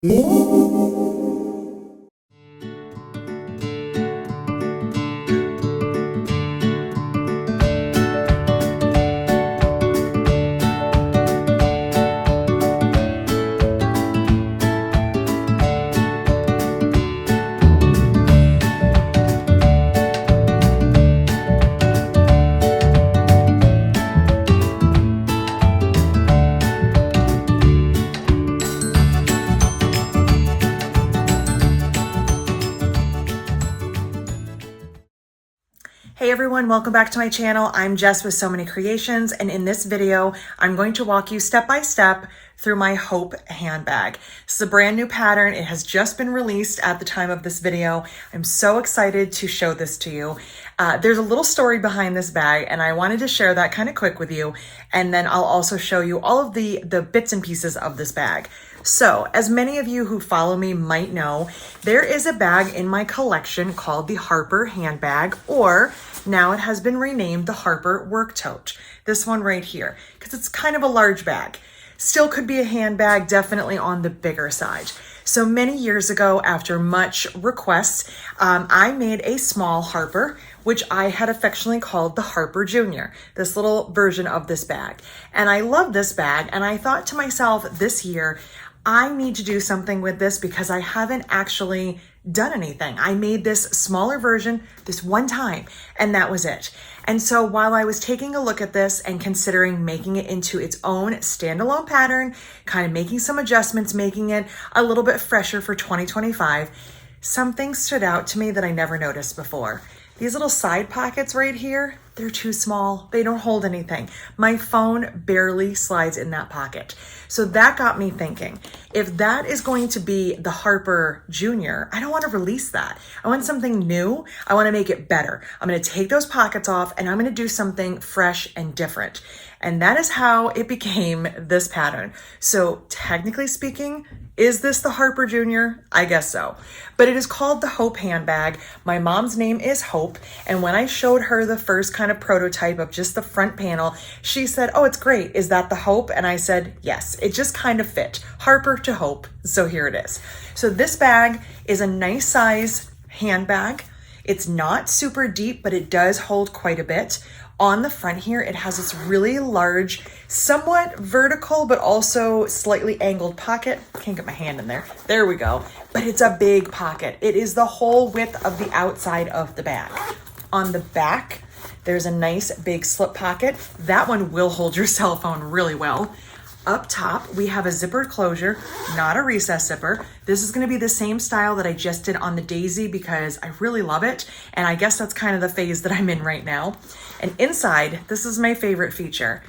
Hey everyone, welcome back to my channel. I'm Jess with So Many Creations, and in this video, I'm going to walk you step by step through my Hope handbag. This is a brand new pattern. It has just been released at the time of this video. I'm so excited to show this to you. There's a little story behind this bag, and I wanted to share that kind of quick with you, and then I'll also show you all of the bits and pieces of this bag. So, as many of you who follow me might know, there is a bag in my collection called the Harper handbag, or now it has been renamed the Harper work tote. This one right here, because it's kind of a large bag. Still could be a handbag, definitely on the bigger side. So many years ago, after much requests, I made a small Harper, which I had affectionately called the Harper Junior, this little version of this bag. And I love this bag, and I thought to myself this year, I need to do something with this because I haven't actually done anything. I made this smaller version this one time, and that was it. And so while I was taking a look at this and considering making it into its own standalone pattern, kind of making some adjustments, making it a little bit fresher for 2025, something stood out to me that I never noticed before. These little side pockets right here, they're too small. They don't hold anything. My phone barely slides in that pocket. So that got me thinking, if that is going to be the Harper Junior, I don't want to release that. I want something new. I want to make it better. I'm going to take those pockets off and I'm going to do something fresh and different. And that is how it became this pattern. So technically speaking, is this the Harper Junior? I guess so. But it is called the Hope handbag. My mom's name is Hope. And when I showed her the first kind of prototype of just the front panel, she said, "Oh, it's great. Is that the Hope?" And I said, yes, it just kind of fit. Harper to Hope. So here it is. So this bag is a nice size handbag. It's not super deep, but it does hold quite a bit. On the front here, it has this really large, somewhat vertical, but also slightly angled pocket. Can't get my hand in there. There we go. But it's a big pocket. It is the whole width of the outside of the bag. On the back, there's a nice big slip pocket. That one will hold your cell phone really well. Up top, we have a zippered closure, not a recess zipper. This is going to be the same style that I just did on the Daisy because I really love it. And I guess that's kind of the phase that I'm in right now. And inside, this is my favorite feature.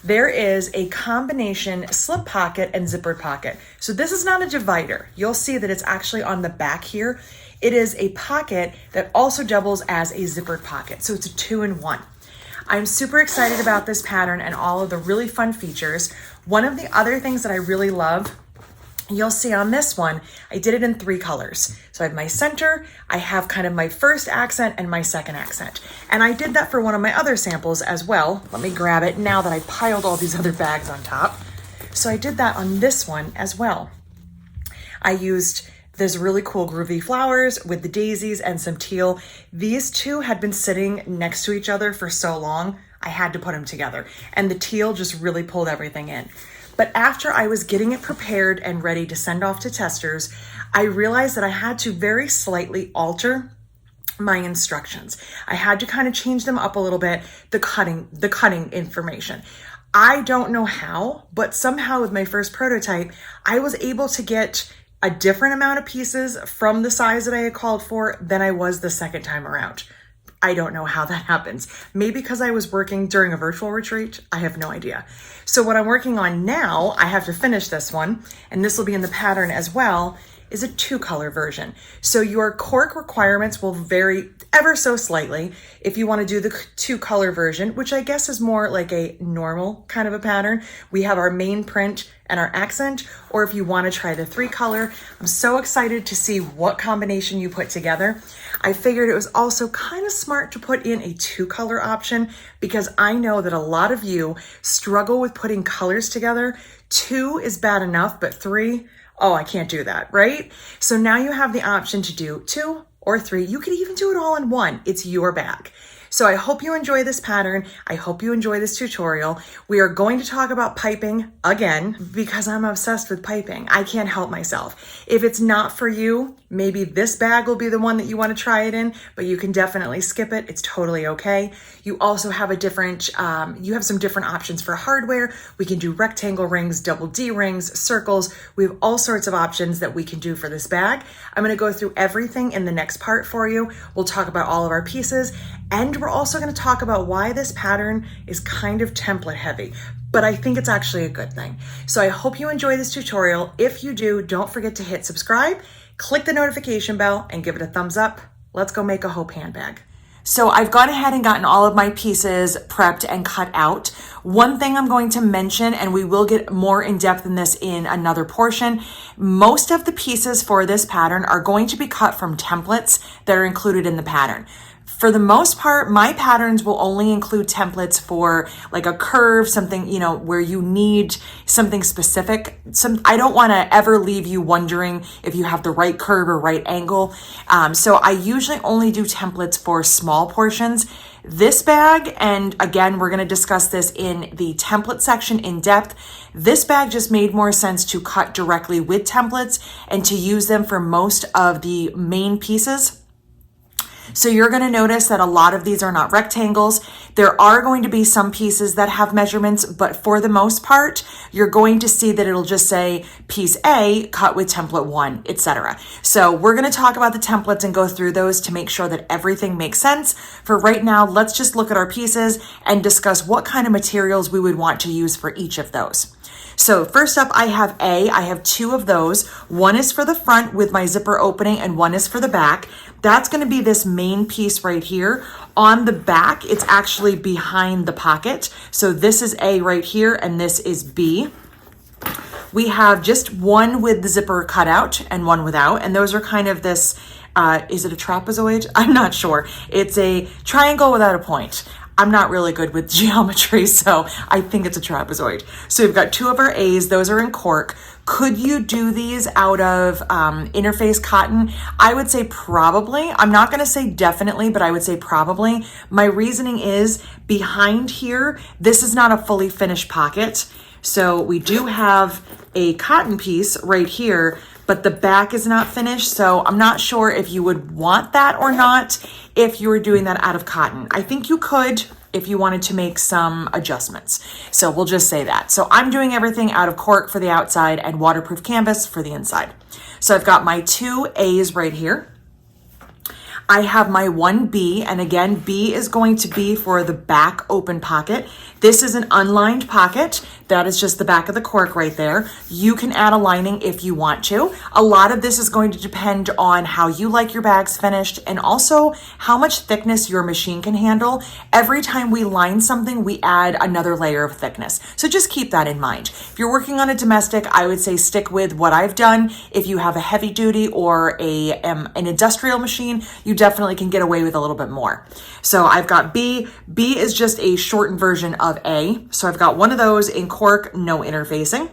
There is a combination slip pocket and zippered pocket. So this is not a divider. You'll see that it's actually on the back here. It is a pocket that also doubles as a zippered pocket. So it's a 2-in-1. I'm super excited about this pattern and all of the really fun features. One of the other things that I really love, you'll see on this one, I did it in 3 colors. So I have my center, I have kind of my first accent and my second accent. And I did that for one of my other samples as well. Let me grab it now that I piled all these other bags on top. So I did that on this one as well. I used this really cool groovy flowers with the daisies and some teal. These two had been sitting next to each other for so long, I had to put them together. And the teal just really pulled everything in. But after I was getting it prepared and ready to send off to testers, I realized that I had to very slightly alter my instructions. I had to kind of change them up a little bit, the cutting information. I don't know how, but somehow with my first prototype, I was able to get a different amount of pieces from the size that I had called for than I was the second time around. I don't know how that happens. Maybe because I was working during a virtual retreat. I have no idea. So what I'm working on now, I have to finish this one, and this will be in the pattern as well, is a 2-color version. So your cork requirements will vary ever so slightly if you want to do the 2-color version, which I guess is more like a normal kind of a pattern. We have our main print and our accent, or if you want to try the 3-color. I'm so excited to see what combination you put together. I figured it was also kind of smart to put in a 2-color option because I know that a lot of you struggle with putting colors together. 2 is bad enough, but 3, Oh, I can't do that, right? So now you have the option to do 2 or 3. You could even do it all in one. It's your bag. So I hope you enjoy this pattern. I hope you enjoy this tutorial. We are going to talk about piping again because I'm obsessed with piping. I can't help myself. If it's not for you, maybe this bag will be the one that you want to try it in, but you can definitely skip it. It's totally okay. You also have you have some different options for hardware. We can do rectangle rings, double D rings, circles. We have all sorts of options that we can do for this bag. I'm going to go through everything in the next part for you. We'll talk about all of our pieces, and we're also going to talk about why this pattern is kind of template heavy, but I think it's actually a good thing. So I hope you enjoy this tutorial. If you do, don't forget to hit subscribe, click the notification bell, and give it a thumbs up. Let's go make a Hope handbag. So I've gone ahead and gotten all of my pieces prepped and cut out. One thing I'm going to mention, and we will get more in depth in this in another portion, most of the pieces for this pattern are going to be cut from templates that are included in the pattern. For the most part, my patterns will only include templates for like a curve, something, you know, where you need something specific. I don't want to ever leave you wondering if you have the right curve or right angle. So I usually only do templates for small portions. This bag, and again, we're going to discuss this in the template section in depth. This bag just made more sense to cut directly with templates and to use them for most of the main pieces. So you're going to notice that a lot of these are not rectangles. There are going to be some pieces that have measurements, but for the most part, you're going to see that it'll just say piece A cut with template 1, etc. So we're going to talk about the templates and go through those to make sure that everything makes sense. For right now, let's just look at our pieces and discuss what kind of materials we would want to use for each of those. So first up, I have 2 of those. One is for the front with my zipper opening and one is for the back. That's going to be this main piece right here. On the back, it's actually behind the pocket. So this is A right here and this is B. We have just one with the zipper cut out and one without, and those are kind of this, is it a trapezoid? I'm not sure. It's a triangle without a point. I'm not really good with geometry, so I think it's a trapezoid. So we've got 2 of our A's. Those are in cork. Could you do these out of interface cotton? I would say probably. I'm not going to say definitely, but I would say probably. My reasoning is behind here, this is not a fully finished pocket. So we do have a cotton piece right here, but the back is not finished. So I'm not sure if you would want that or not if you were doing that out of cotton. I think you could if you wanted to make some adjustments. So we'll just say that. So I'm doing everything out of cork for the outside and waterproof canvas for the inside. So I've got my 2 A's right here. I have my 1 B, and again, B is going to be for the back open pocket. This is an unlined pocket. That is just the back of the cork right there. You can add a lining if you want to. A lot of this is going to depend on how you like your bags finished and also how much thickness your machine can handle. Every time we line something, we add another layer of thickness. So just keep that in mind. If you're working on a domestic, I would say stick with what I've done. If you have a heavy duty or an industrial machine, you definitely can get away with a little bit more. So I've got B. B is just a shortened version of A. So I've got one of those in cork, no interfacing.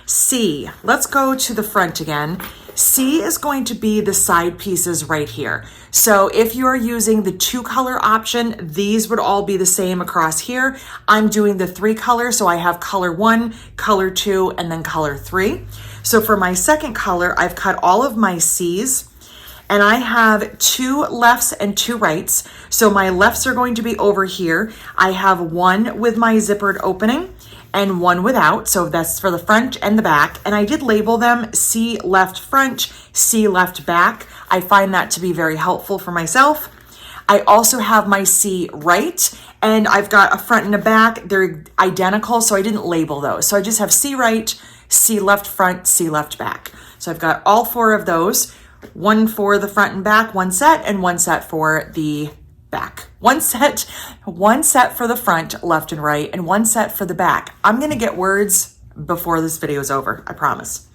C, let's go to the front again. C is going to be the side pieces right here. So if you are using the 2 color option, these would all be the same across here. I'm doing the 3 color, so I have color 1, color 2, and then color 3. So for my second color, I've cut all of my C's. And I have 2 lefts and 2 rights. So my lefts are going to be over here. I have one with my zippered opening and one without. So that's for the front and the back. And I did label them C left front, C left back. I find that to be very helpful for myself. I also have my C right, and I've got a front and a back. They're identical, so I didn't label those. So I just have C right, C left front, C left back. So I've got all 4 of those. One for the front and back, one set, and one set for the back. One set for the front, left and right, and one set for the back. I'm going to get words before this video is over, I promise.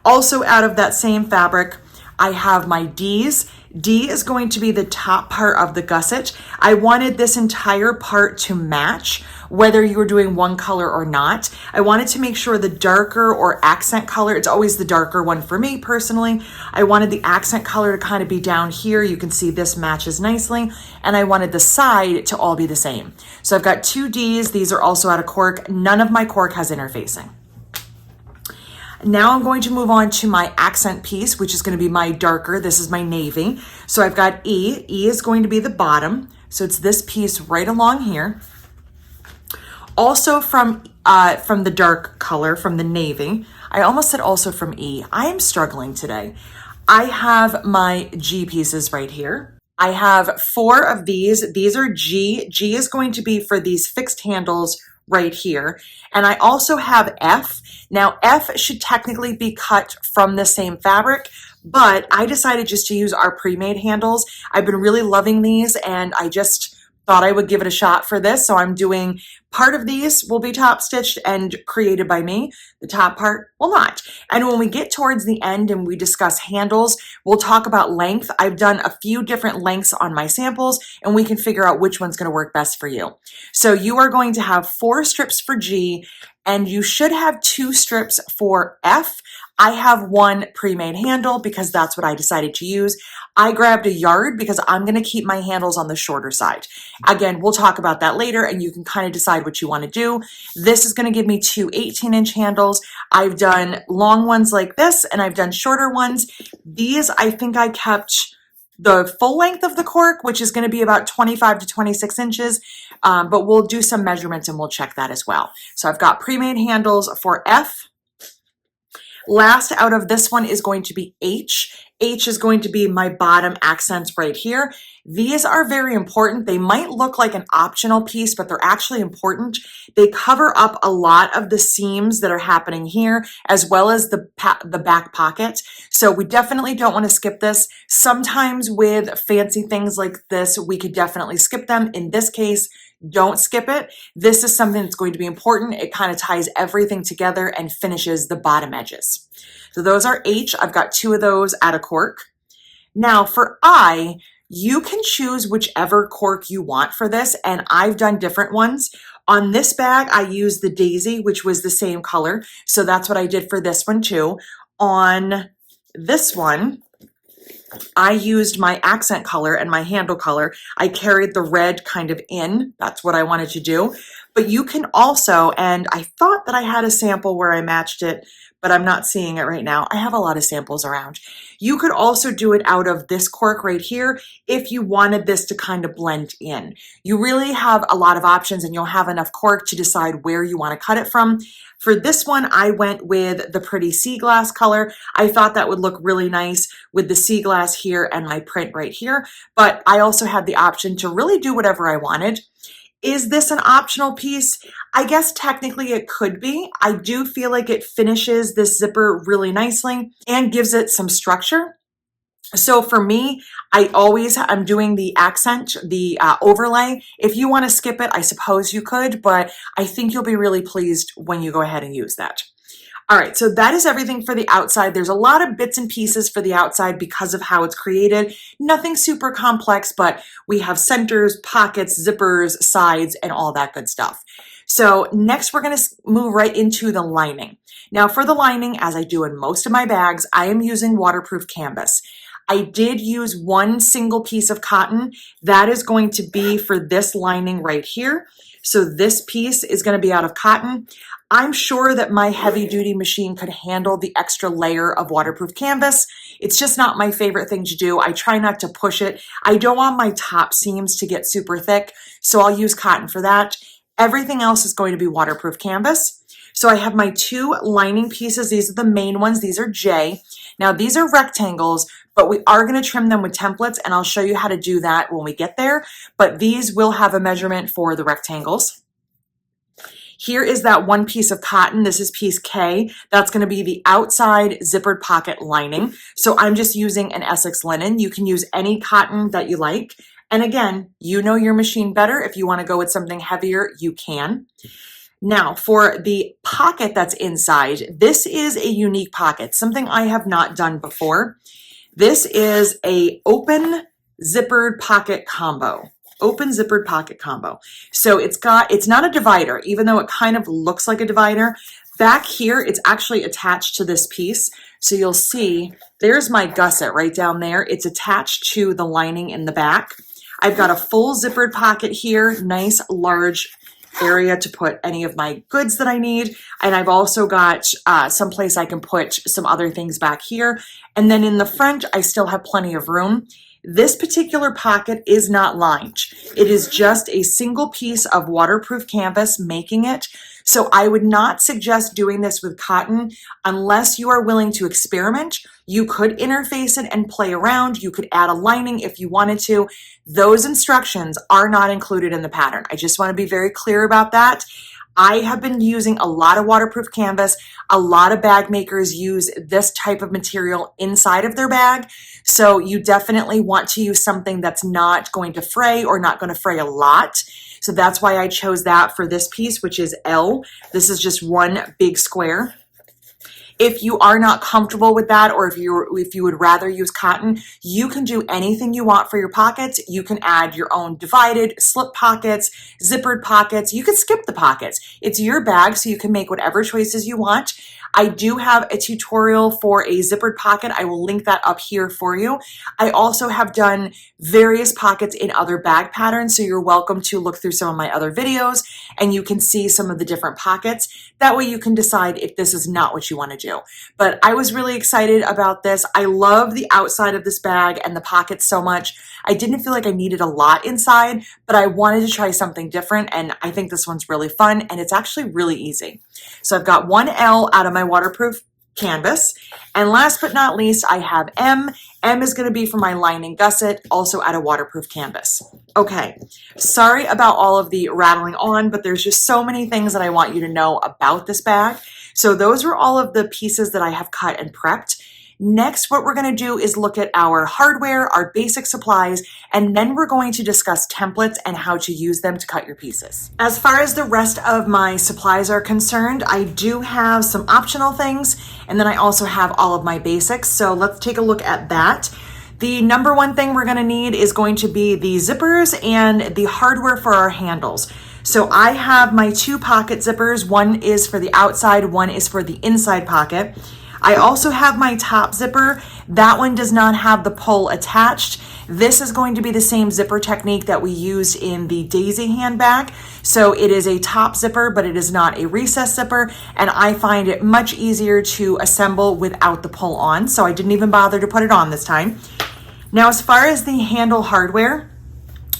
Also out of that same fabric, I have my D's. D is going to be the top part of the gusset. I wanted this entire part to match, whether you were doing one color or not. I wanted to make sure the darker or accent color, it's always the darker one for me personally. I wanted the accent color to kind of be down here. You can see this matches nicely. And I wanted the side to all be the same. So I've got 2 D's. These are also out of cork. None of my cork has interfacing. Now I'm going to move on to my accent piece, which is going to be my darker. This is my navy. So I've got E. E is going to be the bottom. So it's this piece right along here. Also from the dark color, from the navy. I almost said also from E. I am struggling today. I have my G pieces right here. I have 4 of these. These are G. G is going to be for these fixed handles right here. And I also have F. Now F should technically be cut from the same fabric, but I decided just to use our pre-made handles. I've been really loving these and I just thought I would give it a shot for this. So I'm doing part of these will be top stitched and created by me. The top part will not. And when we get towards the end and we discuss handles, we'll talk about length. I've done a few different lengths on my samples and we can figure out which one's going to work best for you. So you are going to have 4 strips for G and you should have 2 strips for F. I have 1 pre-made handle because that's what I decided to use. I grabbed a yard because I'm going to keep my handles on the shorter side. Again, we'll talk about that later and you can kind of decide what you want to do. This is going to give me 2 18-inch handles. I've done long ones like this and I've done shorter ones. These, I think I kept the full length of the cork, which is going to be about 25 to 26 inches, but we'll do some measurements and we'll check that as well. So I've got pre-made handles for F. Last out of this one is going to be H. H is going to be my bottom accents right here. These are very important. They might look like an optional piece, but they're actually important. They cover up a lot of the seams that are happening here, as well as the back pocket. So we definitely don't want to skip this. Sometimes with fancy things like this, we could definitely skip them. In this case, don't skip it. This is something that's going to be important. It kind of ties everything together and finishes the bottom edges. So those are H. I've got 2 of those out of cork. Now for I, you can choose whichever cork you want for this, and I've done different ones. On this bag, I used the Daisy, which was the same color. So that's what I did for this one too. On this one, I used my accent color and my handle color. I carried the red kind of in. That's what I wanted to do. But you can also, and I thought that I had a sample where I matched it, but I'm not seeing it right now. I have a lot of samples around. You could also do it out of this cork right here if you wanted this to kind of blend in. You really have a lot of options and you'll have enough cork to decide where you want to cut it from. For this one, I went with the pretty sea glass color. I thought that would look really nice with the sea glass here and my print right here, but I also had the option to really do whatever I wanted. Is this an optional piece? I guess technically it could be. I do feel like it finishes this zipper really nicely and gives it some structure. So for me, I'm doing the accent, the overlay. If you want to skip it, I suppose you could, but I think you'll be really pleased when you go ahead and use that. All right, so that is everything for the outside. There's a lot of bits and pieces for the outside because of how it's created. Nothing super complex, but we have centers, pockets, zippers, sides, and all that good stuff. So next we're gonna move right into the lining. Now for the lining, as I do in most of my bags, I am using waterproof canvas. I did use 1 single piece of cotton. That is going to be for this lining right here. So this piece is going to be out of cotton. I'm sure that my heavy duty machine could handle the extra layer of waterproof canvas. It's just not my favorite thing to do. I try not to push it. I don't want my top seams to get super thick, so I'll use cotton for that. Everything else is going to be waterproof canvas. So I have my 2 lining pieces. These are the main ones. These are J. Now these are rectangles, but we are going to trim them with templates, and I'll show you how to do that when we get there. But these will have a measurement for the rectangles. Here is that 1 piece of cotton. This is piece K. That's going to be the outside zippered pocket lining. So I'm just using an Essex linen. You can use any cotton that you like. And again, you know your machine better. If you want to go with something heavier, you can. Now for the pocket that's inside, this is a unique pocket, something I have not done before. This is a open zippered pocket combo. Open zippered pocket combo. So it's not a divider, even though it kind of looks like a divider. Back here, it's actually attached to this piece. So you'll see there's my gusset right down there. It's attached to the lining in the back. I've got a full zippered pocket here, nice large area to put any of my goods that I need. And I've also got some place I can put some other things back here. And then in the front, I still have plenty of room. This particular pocket is not lined. It is just a single piece of waterproof canvas making it. So I would not suggest doing this with cotton unless you are willing to experiment. You could interface it and play around. You could add a lining if you wanted to. Those instructions are not included in the pattern. I just want to be very clear about that. I have been using a lot of waterproof canvas. A lot of bag makers use this type of material inside of their bag. So you definitely want to use something that's not going to fray or not going to fray a lot. So that's why I chose that for this piece, which is L. This is just one big square. If you are not comfortable with that, or if you would rather use cotton, you can do anything you want for your pockets. You can add your own divided slip pockets, zippered pockets. You could skip the pockets. It's your bag, so you can make whatever choices you want. I do have a tutorial for a zippered pocket. I will link that up here for you. I also have done various pockets in other bag patterns, so you're welcome to look through some of my other videos and you can see some of the different pockets. That way you can decide if this is not what you want to do. But I was really excited about this. I love the outside of this bag and the pockets so much. I didn't feel like I needed a lot inside, but I wanted to try something different, and I think this one's really fun and it's actually really easy. So I've got one L out of my waterproof canvas, and last but not least, I have M. M is going to be for my lining gusset, also out of waterproof canvas. Okay, sorry about all of the rattling on, but there's just so many things that I want you to know about this bag. So those are all of the pieces that I have cut and prepped. Next, what we're going to do is look at our hardware, our basic supplies, and then we're going to discuss templates and how to use them to cut your pieces. As far as the rest of my supplies are concerned, I do have some optional things, and then I also have all of my basics. So let's take a look at that. The number one thing we're going to need is going to be the zippers and the hardware for our handles. So I have my two pocket zippers. One is for the outside, one is for the inside pocket. I also have my top zipper. That one does not have the pull attached. This is going to be the same zipper technique that we used in the Daisy handbag. So it is a top zipper, but it is not a recess zipper. And I find it much easier to assemble without the pull on. So I didn't even bother to put it on this time. Now, as far as the handle hardware,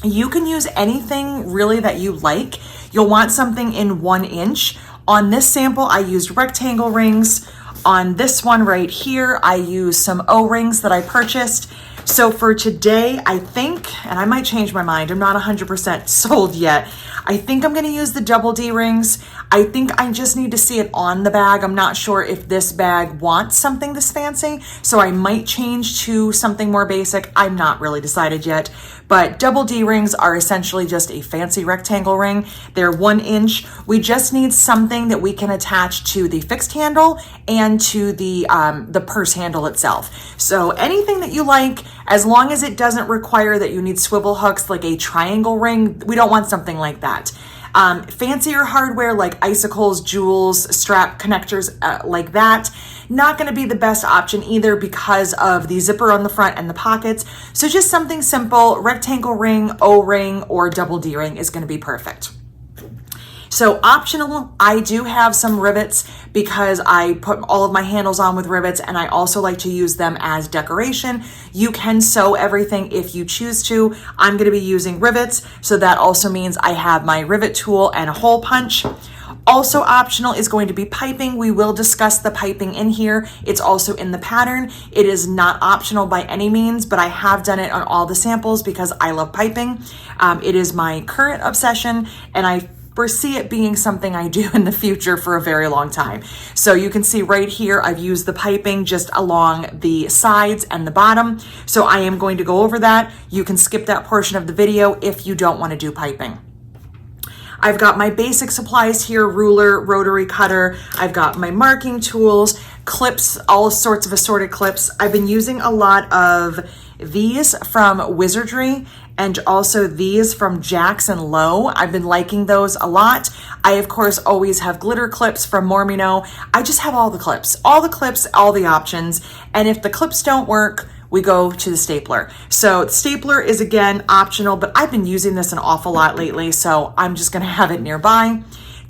you can use anything really that you like. You'll want something in 1 inch. On this sample, I used rectangle rings. On this one right here, I used some O-rings that I purchased. So for today, I think, and I might change my mind, I'm not 100% sold yet. I think I'm gonna use the double D rings. I think I just need to see it on the bag. I'm not sure if this bag wants something this fancy, so I might change to something more basic. I'm not really decided yet, but double D rings are essentially just a fancy rectangle ring. They're 1 inch. We just need something that we can attach to the fixed handle and to the purse handle itself. So anything that you like, as long as it doesn't require that you need swivel hooks like a triangle ring, we don't want something like that. Fancier hardware like icicles, jewels, strap connectors like that, not going to be the best option either because of the zipper on the front and the pockets. So just something simple, rectangle ring, O-ring, or double D ring is going to be perfect. So optional, I do have some rivets because I put all of my handles on with rivets, and I also like to use them as decoration. You can sew everything if you choose to. I'm going to be using rivets, so that also means I have my rivet tool and a hole punch. Also optional is going to be piping. We will discuss the piping in here. It's also in the pattern. It is not optional by any means, but I have done it on all the samples because I love piping. It is my current obsession, and I foresee it being something I do in the future for a very long time. So you can see right here, I've used the piping just along the sides and the bottom. So I am going to go over that. You can skip that portion of the video if you don't want to do piping. I've got my basic supplies here, ruler, rotary cutter. I've got my marking tools, clips, all sorts of assorted clips. I've been using a lot of these from Wizardry and also these from Jax and Lowe. I've been liking those a lot. I, of course, always have glitter clips from Mormino. I just have all the clips, all the options. And if the clips don't work, we go to the stapler. So the stapler is, again, optional, but I've been using this an awful lot lately, so I'm just gonna have it nearby.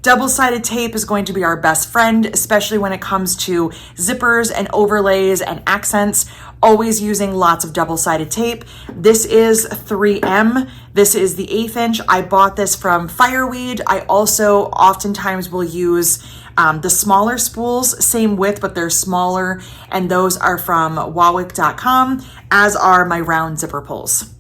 Double-sided tape is going to be our best friend, especially when it comes to zippers and overlays and accents. Always using lots of double-sided tape. This is 3M. This is the 1/8 inch. I bought this from Fireweed. I also oftentimes will use the smaller spools, same width, but they're smaller, and those are from Wawick.com, as are my round zipper pulls.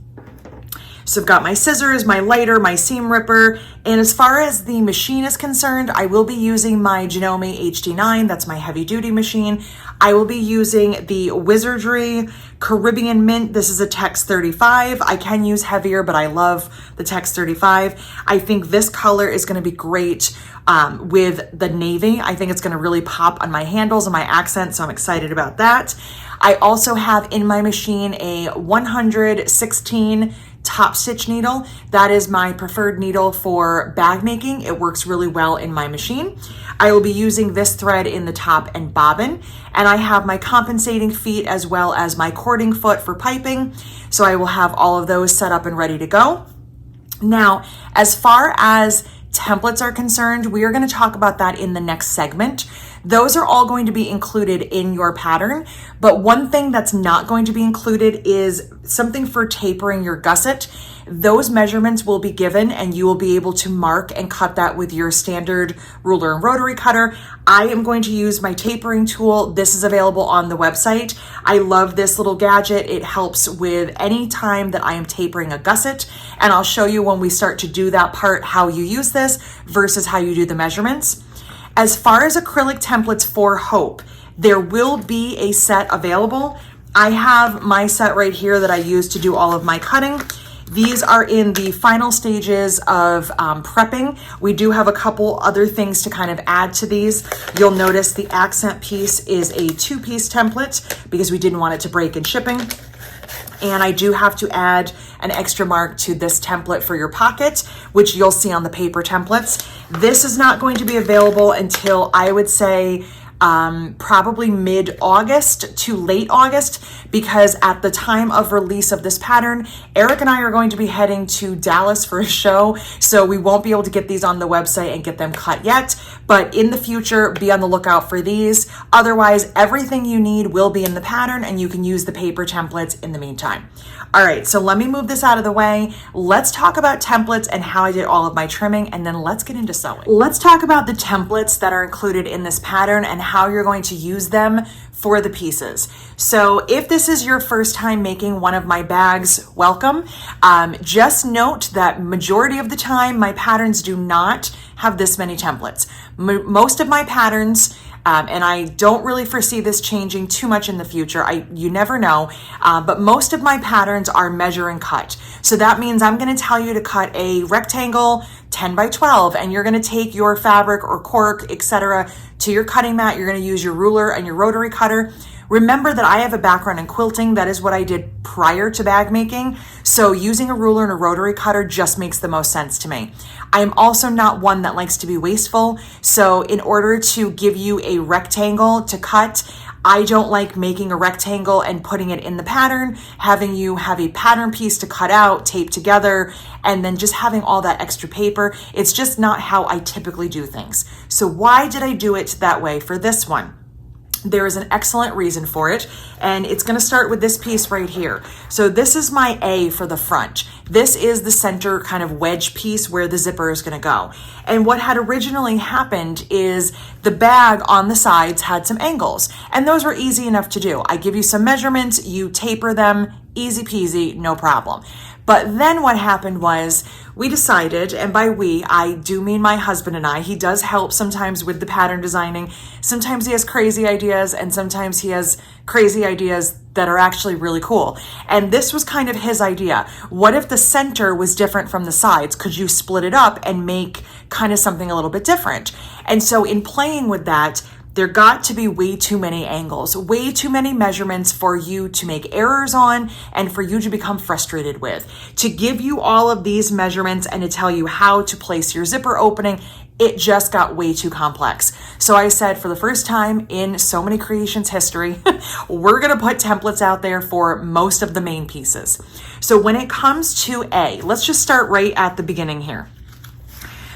So I've got my scissors, my lighter, my seam ripper, and as far as the machine is concerned, I will be using my Janome HD9, that's my heavy duty machine. I will be using the Wizardry Caribbean Mint. This is a Tex 35. I can use heavier, but I love the Tex 35. I think this color is gonna be great with the navy. I think it's gonna really pop on my handles and my accent, so I'm excited about that. I also have in my machine a 116 top stitch needle. That is my preferred needle for bag making. It works really well in my machine. I will be using this thread in the top and bobbin, and I have my compensating feet as well as my cording foot for piping. So I will have all of those set up and ready to go. Now, as far as templates are concerned, we are going to talk about that in the next segment. Those are all going to be included in your pattern, but one thing that's not going to be included is something for tapering your gusset. Those measurements will be given and you will be able to mark and cut that with your standard ruler and rotary cutter. I am going to use my tapering tool. This is available on the website. I love this little gadget. It helps with any time that I am tapering a gusset, and I'll show you when we start to do that part how you use this versus how you do the measurements. As far as acrylic templates for Hope, there will be a set available. I have my set right here that I use to do all of my cutting. These are in the final stages of prepping. We do have a couple other things to kind of add to these. You'll notice the accent piece is a 2-piece template because we didn't want it to break in shipping. And I do have to add an extra mark to this template for your pocket, which you'll see on the paper templates. This is not going to be available until I would say probably mid-August to late August, because at the time of release of this pattern, Eric and I are going to be heading to Dallas for a show, so we won't be able to get these on the website and get them cut yet, but in the future, be on the lookout for these. Otherwise, everything you need will be in the pattern and you can use the paper templates in the meantime. All right, so let me move this out of the way. Let's talk about templates and how I did all of my trimming, and then let's get into sewing. Let's talk about the templates that are included in this pattern and how you're going to use them for the pieces. So if this is your first time making one of my bags, welcome. Just note that majority of the time, my patterns do not have this many templates. Most of my patterns, and I don't really foresee this changing too much in the future. You never know, but most of my patterns are measure and cut. So that means I'm gonna tell you to cut a rectangle 10 by 12, and you're gonna take your fabric or cork, etc., to your cutting mat. You're gonna use your ruler and your rotary cutter. Remember that I have a background in quilting. That is what I did prior to bag making. So using a ruler and a rotary cutter just makes the most sense to me. I'm also not one that likes to be wasteful. So in order to give you a rectangle to cut, I don't like making a rectangle and putting it in the pattern, having you have a pattern piece to cut out, tape together, and then just having all that extra paper. It's just not how I typically do things. So why did I do it that way for this one? There is an excellent reason for it, and it's going to start with this piece right here. So this is my A for the front. This is the center kind of wedge piece where the zipper is going to go. And what had originally happened is the bag on the sides had some angles, and those were easy enough to do. I give you some measurements, you taper them, easy peasy, no problem. But then what happened was we decided, and by we, I do mean my husband and I, he does help sometimes with the pattern designing. Sometimes he has crazy ideas, and sometimes he has crazy ideas that are actually really cool. And this was kind of his idea. What if the center was different from the sides? Could you split it up and make kind of something a little bit different? And so in playing with that, there got to be way too many angles, way too many measurements for you to make errors on and for you to become frustrated with. To give you all of these measurements and to tell you how to place your zipper opening, it just got way too complex. So I said, for the first time in So Many Creations history, we're gonna put templates out there for most of the main pieces. So when it comes to A, let's just start right at the beginning here.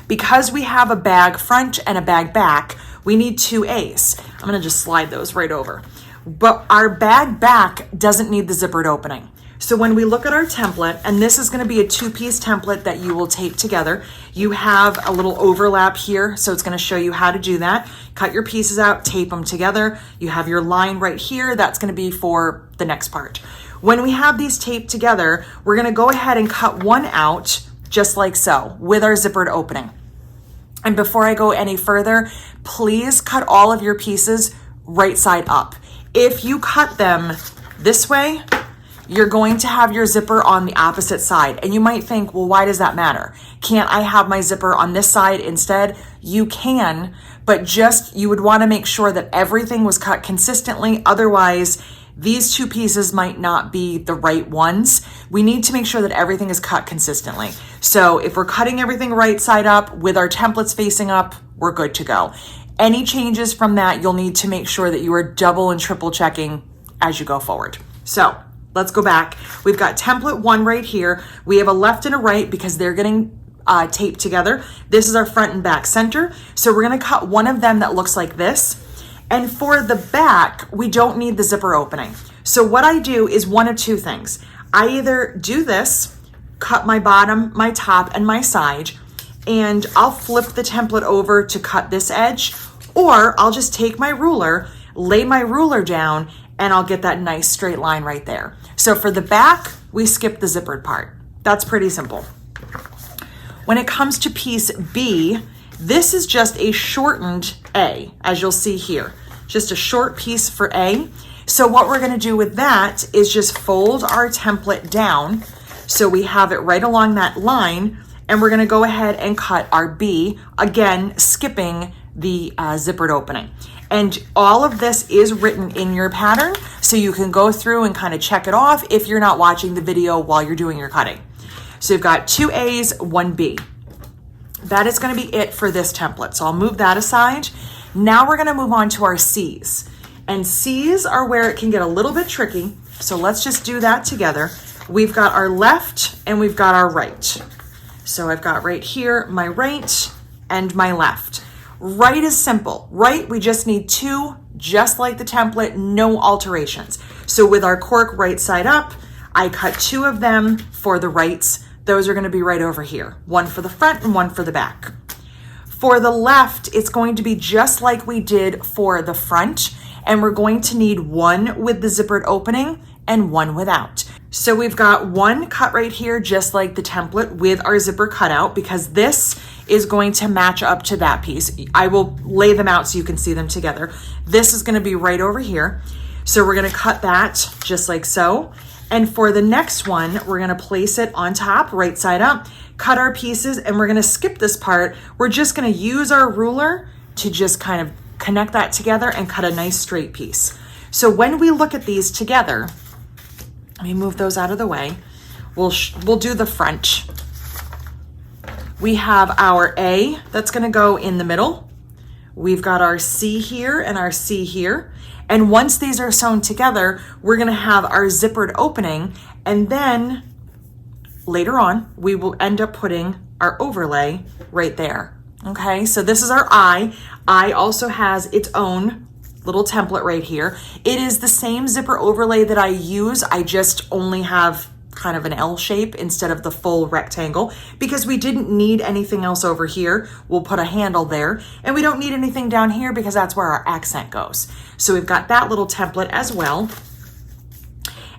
Because we have a bag front and a bag back, we need 2 A's. I'm gonna just slide those right over. But our bag back doesn't need the zippered opening. So when we look at our template, and this is gonna be a 2-piece template that you will tape together, you have a little overlap here, so it's gonna show you how to do that. Cut your pieces out, tape them together. You have your line right here, that's gonna be for the next part. When we have these taped together, we're gonna go ahead and cut one out, just like so, with our zippered opening. And before I go any further, please cut all of your pieces right side up. If you cut them this way, you're going to have your zipper on the opposite side. And you might think, well, why does that matter? Can't I have my zipper on this side instead? You can, but just you would want to make sure that everything was cut consistently. Otherwise, these 2 pieces might not be the right ones. We need to make sure that everything is cut consistently. So if we're cutting everything right side up with our templates facing up, we're good to go. Any changes from that, you'll need to make sure that you are double and triple checking as you go forward. So let's go back. We've got template 1 right here. We have a left and a right because they're getting taped together. This is our front and back center. So we're gonna cut one of them that looks like this. And for the back, we don't need the zipper opening. So what I do is one of 2 things. I either do this, cut my bottom, my top, and my side, and I'll flip the template over to cut this edge, or I'll just take my ruler, lay my ruler down, and I'll get that nice straight line right there. So for the back, we skip the zippered part. That's pretty simple. When it comes to piece B, this is just a shortened A, as you'll see here. Just a short piece for A. So what we're gonna do with that is just fold our template down so we have it right along that line, and we're gonna go ahead and cut our B, again, skipping the zippered opening. And all of this is written in your pattern, so you can go through and kind of check it off if you're not watching the video while you're doing your cutting. So you've got 2 A's, 1 B. That is gonna be it for this template. So I'll move that aside. Now we're gonna move on to our C's. And C's are where it can get a little bit tricky. So let's just do that together. We've got our left and we've got our right. So I've got right here, my right and my left. Right is simple. Right, we just need 2, just like the template, no alterations. So with our cork right side up, I cut 2 of them for the rights. Those are gonna be right over here. 1 for the front and 1 for the back. For the left, it's going to be just like we did for the front, and we're going to need 1 with the zippered opening and 1 without. So we've got 1 cut right here, just like the template with our zipper cutout, because this is going to match up to that piece. I will lay them out so you can see them together. This is gonna be right over here. So we're gonna cut that just like so. And for the next one, we're gonna place it on top, right side up, cut our pieces, and we're gonna skip this part. We're just gonna use our ruler to just kind of connect that together and cut a nice straight piece. So when we look at these together, let me move those out of the way. We'll do the front. We have our A that's gonna go in the middle. We've got our C here and our C here. And once these are sewn together, we're gonna have our zippered opening, and then later on, we will end up putting our overlay right there. Okay, so this is our I. I also has its own little template right here. It is the same zipper overlay that I use. I just only have kind of an L shape instead of the full rectangle because we didn't need anything else over here. We'll put a handle there, and we don't need anything down here because that's where our accent goes. So we've got that little template as well.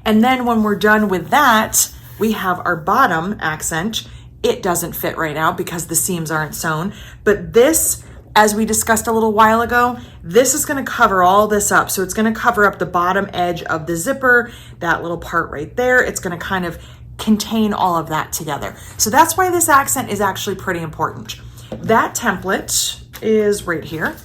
And then when we're done with that, we have our bottom accent. It doesn't fit right now because the seams aren't sewn, but this, as we discussed a little while ago, This is going to cover all this up. So it's going to cover up the bottom edge of the zipper, that little part right there. It's going to kind of contain all of that together. So that's why this accent is actually pretty important. That template is right here.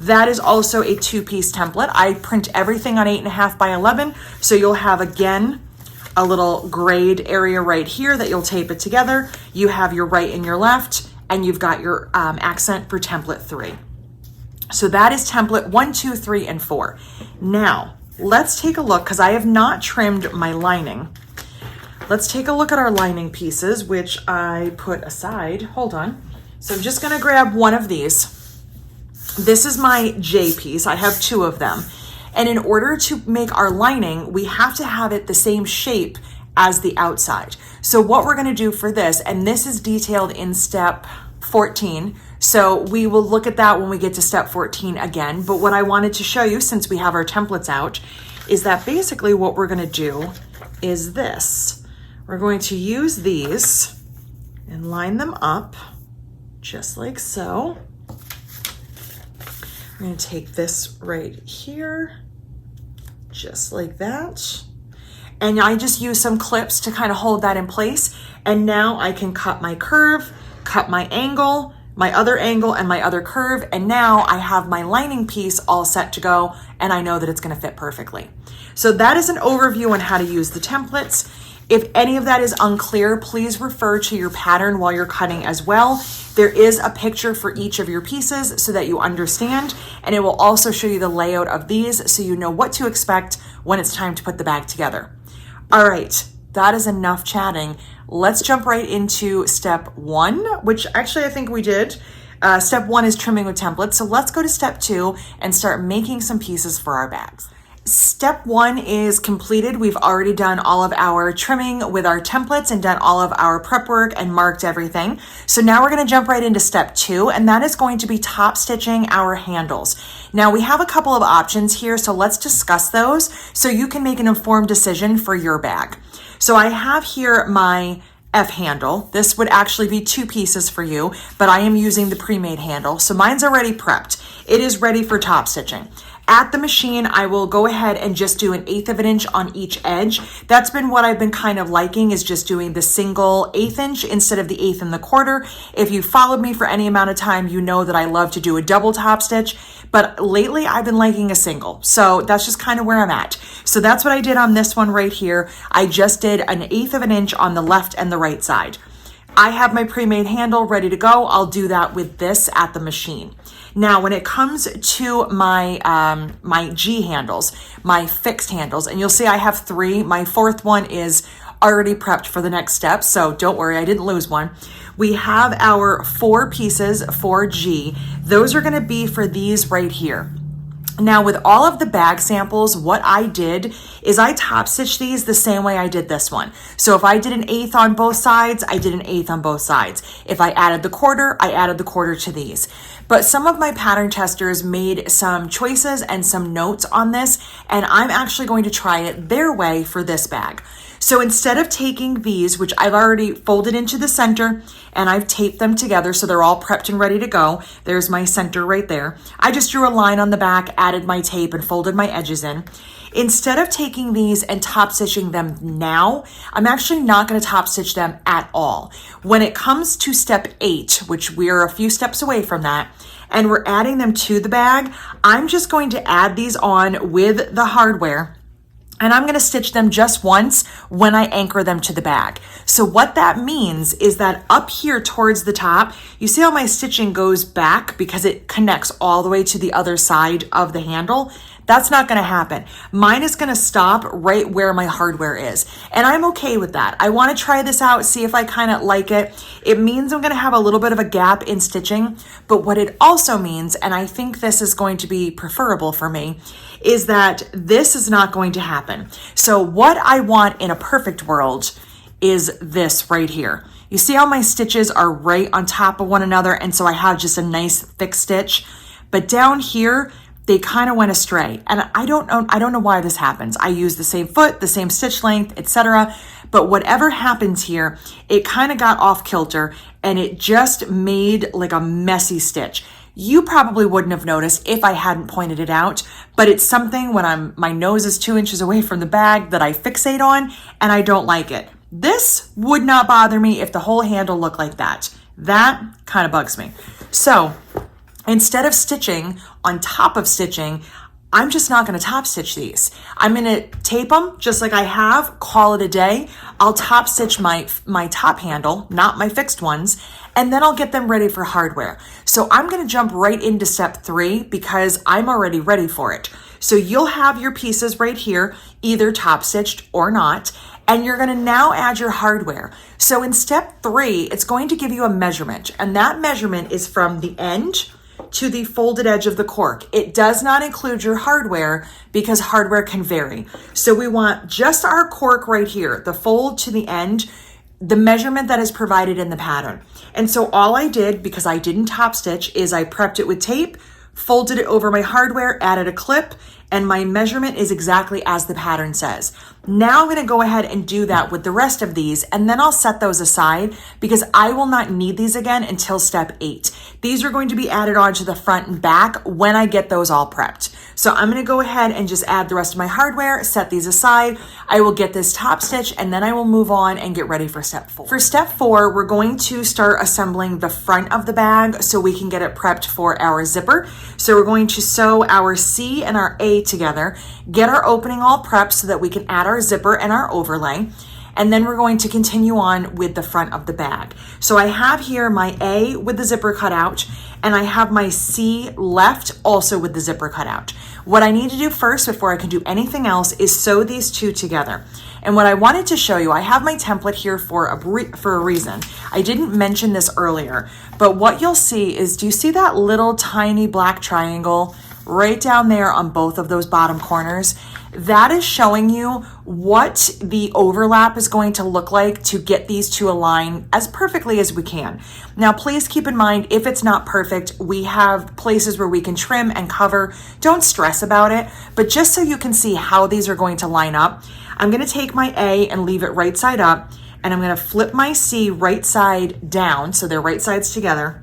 That is also a 2-piece template. I print everything on 8.5 by 11. So you'll have, again, a little grayed area right here that you'll tape it together. You have your right and your left, and you've got your accent for template 3. So that is template 1, 2, 3, and 4. Now, let's take a look, because I have not trimmed my lining. Let's take a look at our lining pieces, which I put aside. Hold on. So I'm just going to grab one of these. This is my J piece. I have 2 of them. And in order to make our lining, we have to have it the same shape as the outside. So what we're going to do for this, and this is detailed in step 14. So we will look at that when we get to step 14 again. But what I wanted to show you, since we have our templates out, is that basically what we're going to do is this. We're going to use these and line them up just like so. I'm going to take this right here, just like that. And I just use some clips to kind of hold that in place. And now I can cut my curve, cut my angle, my other angle, and my other curve. And now I have my lining piece all set to go, and I know that it's going to fit perfectly. So that is an overview on how to use the templates. If any of that is unclear, please refer to your pattern while you're cutting as well. There is a picture for each of your pieces so that you understand, and it will also show you the layout of these so you know what to expect when it's time to put the bag together. All right, that is enough chatting. Let's jump right into step 1, which actually I think we did. Step 1 is trimming with templates. So let's go to step 2 and start making some pieces for our bags. Step 1 is completed. We've already done all of our trimming with our templates and done all of our prep work and marked everything. So now we're going to jump right into step 2, and that is going to be top stitching our handles. Now we have a couple of options here, so let's discuss those so you can make an informed decision for your bag. So I have here my F handle. This would actually be 2 pieces for you, but I am using the pre-made handle. So mine's already prepped. It is ready for top stitching. At the machine, I will go ahead and just do 1/8 of an inch on each edge. That's been what I've been kind of liking, is just doing the single 1/8 inch instead of the 1/8 and the quarter. If you followed me for any amount of time, you know that I love to do a double top stitch, but lately I've been liking a single. So that's just kind of where I'm at. So that's what I did on this one right here. I just did 1/8 of an inch on the left and the right side. I have my pre-made handle ready to go. I'll do that with this at the machine. Now, when it comes to my my G handles, my fixed handles, and you'll see I have 3. My 4th one is already prepped for the next step, so don't worry, I didn't lose one. We have our 4 pieces for G. Those are going to be for these right here. Now, with all of the bag samples, what I did is I top stitched these the same way I did this one. So if I did 1/8 on both sides, I did 1/8 on both sides. If I added the quarter, I added the quarter to these. But some of my pattern testers made some choices and some notes on this, and I'm actually going to try it their way for this bag. So instead of taking these, which I've already folded into the center and I've taped them together so they're all prepped and ready to go. There's my center right there. I just drew a line on the back, added my tape, and folded my edges in. Instead of taking these and top stitching them now, I'm actually not going to top stitch them at all. When it comes to step 8, which we're a few steps away from that, and we're adding them to the bag, I'm just going to add these on with the hardware. And I'm going to stitch them just once when I anchor them to the bag. So what that means is that up here towards the top, you see how my stitching goes back because it connects all the way to the other side of the handle? That's not going to happen. Mine is going to stop right where my hardware is. And I'm okay with that. I want to try this out, see if I kind of like it. It means I'm going to have a little bit of a gap in stitching. But what it also means, and I think this is going to be preferable for me, is that this is not going to happen. So what I want in a perfect world is this right here. You see how my stitches are right on top of one another, and so I have just a nice thick stitch. But down here, they kind of went astray. And I don't know why this happens. I use the same foot, the same stitch length, etc. But whatever happens here, it kind of got off kilter and it just made like a messy stitch. You probably wouldn't have noticed if I hadn't pointed it out, but it's something when my nose is 2 inches away from the bag that I fixate on, and I don't like it. This would not bother me if the whole handle looked like that. That kind of bugs me. So instead of stitching on top of stitching, I'm just not going to top stitch these. I'm going to tape them just like I have, call it a day. I'll top stitch my top handle, not my fixed ones, and then I'll get them ready for hardware. So I'm going to jump right into step 3 because I'm already ready for it. So you'll have your pieces right here, either top stitched or not, and you're going to now add your hardware. So in step 3, it's going to give you a measurement, and that measurement is from the end to the folded edge of the cork. It does not include your hardware because hardware can vary. So we want just our cork right here, the fold to the end, the measurement that is provided in the pattern. And so all I did, because I didn't top stitch, is I prepped it with tape, folded it over my hardware, added a clip, and my measurement is exactly as the pattern says. Now I'm gonna go ahead and do that with the rest of these, and then I'll set those aside because I will not need these again until step 8. These are going to be added on to the front and back when I get those all prepped. So I'm gonna go ahead and just add the rest of my hardware, set these aside. I will get this top stitch, and then I will move on and get ready for step 4. For step 4, we're going to start assembling the front of the bag so we can get it prepped for our zipper. So we're going to sew our C and our A together, get our opening all prepped so that we can add our zipper and our overlay, and then we're going to continue on with the front of the bag. So I have here my A with the zipper cut out, and I have my C left also with the zipper cut out. What I need to do first before I can do anything else is sew these two together. And what I wanted to show you, I have my template here for a reason. I didn't mention this earlier, but what you'll see is, do you see that little tiny black triangle right down there on both of those bottom corners? That is showing you what the overlap is going to look like to get these to align as perfectly as we can. Now, please keep in mind, if it's not perfect, we have places where we can trim and cover. Don't stress about it, but just so you can see how these are going to line up, I'm going to take my A and leave it right side up, and I'm going to flip my C right side down, so they're right sides together,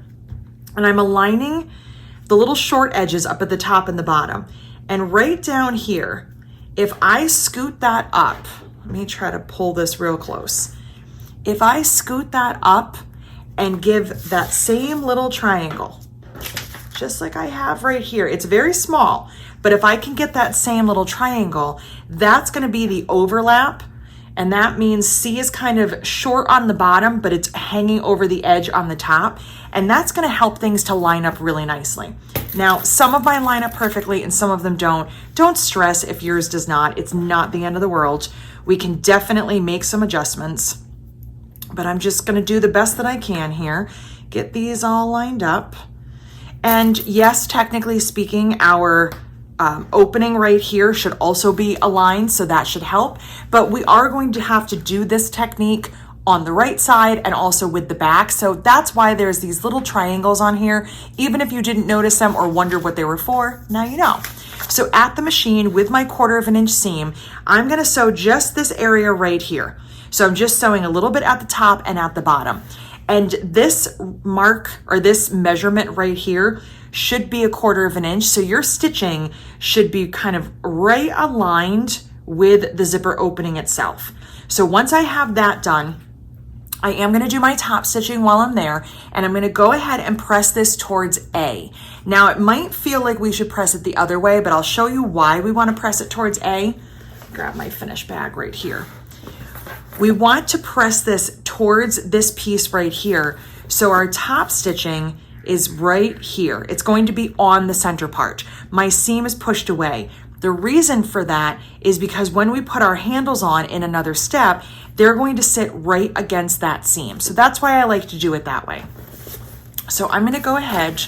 and I'm aligning the little short edges up at the top and the bottom. And right down here, if I scoot that up, let me try to pull this real close. If I scoot that up and give that same little triangle, just like I have right here, it's very small, but if I can get that same little triangle, that's gonna be the overlap. And that means C is kind of short on the bottom, but it's hanging over the edge on the top. And that's gonna help things to line up really nicely. Now, some of mine line up perfectly and some of them don't. Don't stress if yours does not. It's not the end of the world. We can definitely make some adjustments, but I'm just gonna do the best that I can here. Get these all lined up. And yes, technically speaking, our opening right here should also be aligned, so that should help. But we are going to have to do this technique on the right side and also with the back. So that's why there's these little triangles on here. Even if you didn't notice them or wonder what they were for, now you know. So at the machine with my 1/4 inch seam, I'm gonna sew just this area right here. So I'm just sewing a little bit at the top and at the bottom. And this mark or this measurement right here should be 1/4 inch. So your stitching should be kind of right aligned with the zipper opening itself. So once I have that done, I am gonna do my top stitching while I'm there, and I'm gonna go ahead and press this towards A. Now it might feel like we should press it the other way, but I'll show you why we wanna press it towards A. Grab my finished bag right here. We want to press this towards this piece right here. So our top stitching is right here. It's going to be on the center part. My seam is pushed away. The reason for that is because when we put our handles on in another step, they're going to sit right against that seam. So that's why I like to do it that way. So I'm gonna go ahead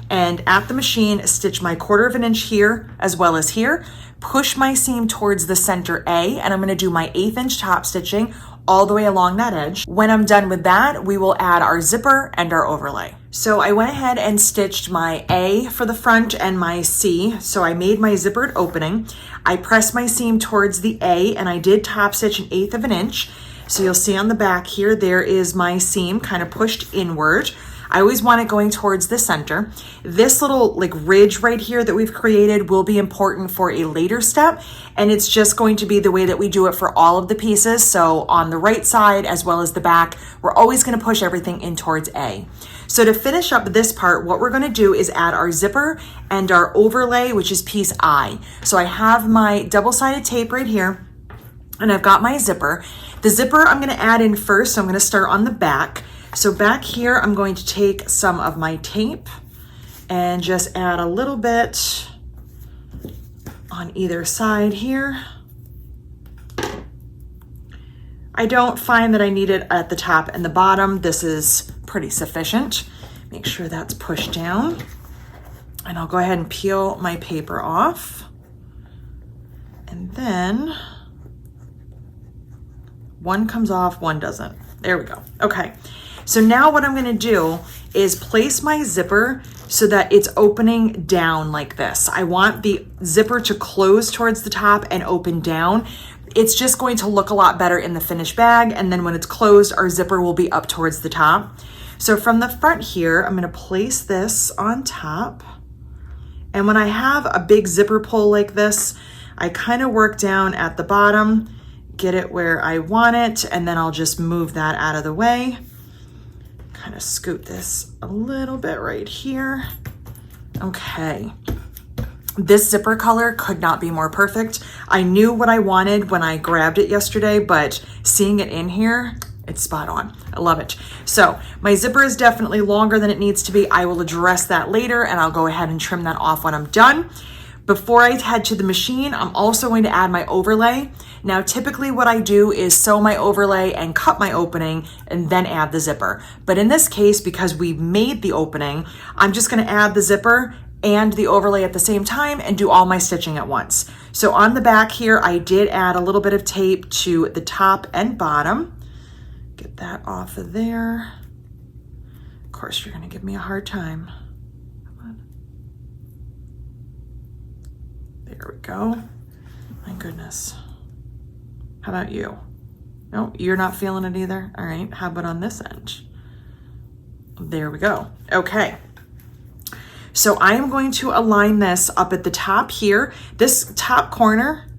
and at the machine, stitch my 1/4 inch here as well as here, push my seam towards the center A, and I'm gonna do my 1/8 inch top stitching all the way along that edge. When I'm done with that, we will add our zipper and our overlay. So I went ahead and stitched my A for the front and my C. So I made my zippered opening. I pressed my seam towards the A, and I did top stitch 1/8 inch. So you'll see on the back here, there is my seam kind of pushed inward. I always want it going towards the center. This little like ridge right here that we've created will be important for a later step, and it's just going to be the way that we do it for all of the pieces. So on the right side as well as the back, we're always going to push everything in towards A. So to finish up this part, what we're going to do is add our zipper and our overlay, which is piece I. So I have my double-sided tape right here, and I've got my zipper. The zipper I'm going to add in first, so I'm going to start on the back. So back here, I'm going to take some of my tape and just add a little bit on either side here. I don't find that I need it at the top and the bottom. This is pretty sufficient. Make sure that's pushed down. And I'll go ahead and peel my paper off. And then one comes off, one doesn't. There we go. Okay. So now what I'm going to do is place my zipper so that it's opening down like this. I want the zipper to close towards the top and open down. It's just going to look a lot better in the finished bag. And then when it's closed, our zipper will be up towards the top. So from the front here, I'm going to place this on top. And when I have a big zipper pull like this, I kind of work down at the bottom, get it where I want it, and then I'll just move that out of the way. Kind of scoot this a little bit right here. Okay. This zipper color could not be more perfect. I knew what I wanted when I grabbed it yesterday, but seeing it in here, it's spot on. I love it. So my zipper is definitely longer than it needs to be. I will address that later, and I'll go ahead and trim that off when I'm done. Before I head to the machine, I'm also going to add my overlay. Now, typically what I do is sew my overlay and cut my opening and then add the zipper. But in this case, because we made the opening, I'm just going to add the zipper and the overlay at the same time and do all my stitching at once. So on the back here, I did add a little bit of tape to the top and bottom. Get that off of there. Of course, you're going to give me a hard time. There we go. My goodness. How about you? No, you're not feeling it either? All right, how about on this end? There we go. Okay. So I am going to align this up at the top here. This top corner,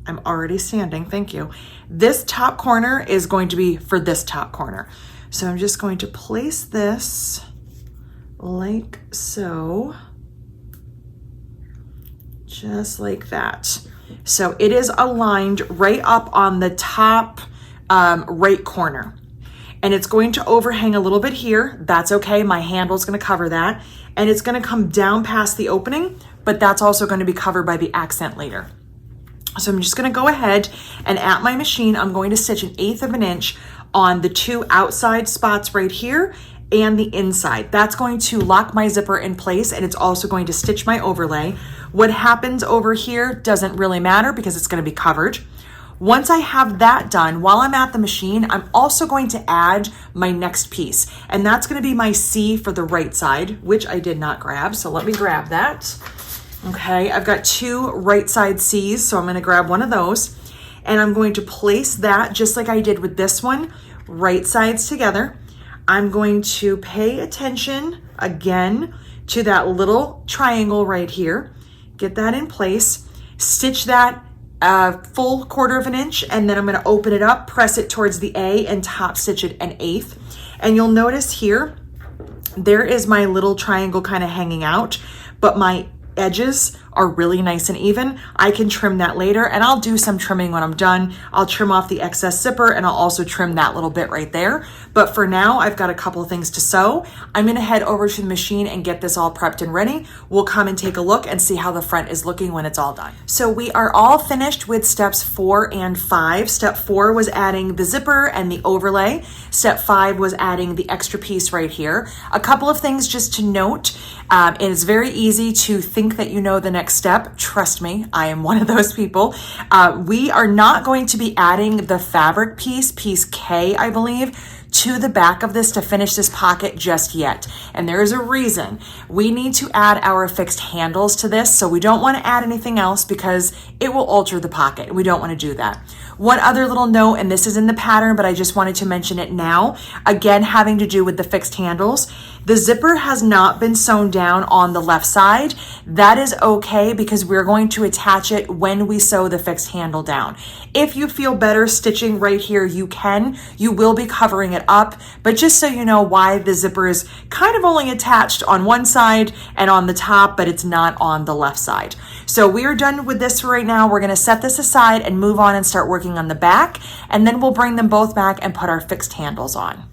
I'm already standing, thank you. This top corner is going to be for this top corner. So I'm just going to place this like so. Just like that. So it is aligned right up on the top right corner. And it's going to overhang a little bit here. That's okay. My handle is going to cover that. And it's going to come down past the opening, but that's also going to be covered by the accent later. So I'm just going to go ahead and at my machine, I'm going to stitch 1/8 of an inch on the two outside spots right here and the inside. That's going to lock my zipper in place, and it's also going to stitch my overlay. What happens over here doesn't really matter because it's going to be covered. Once I have that done, while I'm at the machine, I'm also going to add my next piece, and that's going to be my C for the right side, which I did not grab. So let me grab that. Okay, I've got 2 right side C's, so I'm going to grab one of those, and I'm going to place that just like I did with this one, right sides together. I'm going to pay attention again to that little triangle right here. Get that in place, stitch that full 1/4 of an inch, and then I'm going to open it up, press it towards the A, and top stitch it 1/8. And you'll notice here, there is my little triangle kind of hanging out, but my edges are really nice and even. I can trim that later, and I'll do some trimming when I'm done. I'll trim off the excess zipper, and I'll also trim that little bit right there. But for now, I've got a couple of things to sew. I'm gonna head over to the machine and get this all prepped and ready. We'll come and take a look and see how the front is looking when it's all done. So we are all finished with steps 4 and 5. Step 4 was adding the zipper and the overlay. Step 5 was adding the extra piece right here. A couple of things just to note. It is very easy to think that you know the next step. Trust me, I am one of those people. We are not going to be adding the fabric piece, piece K, I believe, to the back of this to finish this pocket just yet. And there is a reason. We need to add our fixed handles to this, so we don't want to add anything else because it will alter the pocket. We don't want to do that. One other little note, and this is in the pattern, but I just wanted to mention it now, again, having to do with the fixed handles. The zipper has not been sewn down on the left side. That is okay because we're going to attach it when we sew the fixed handle down. If you feel better stitching right here, you can. You will be covering it up, but just so you know why the zipper is kind of only attached on one side and on the top, but it's not on the left side. So we are done with this for right now. We're gonna set this aside and move on and start working on the back, and then we'll bring them both back and put our fixed handles on.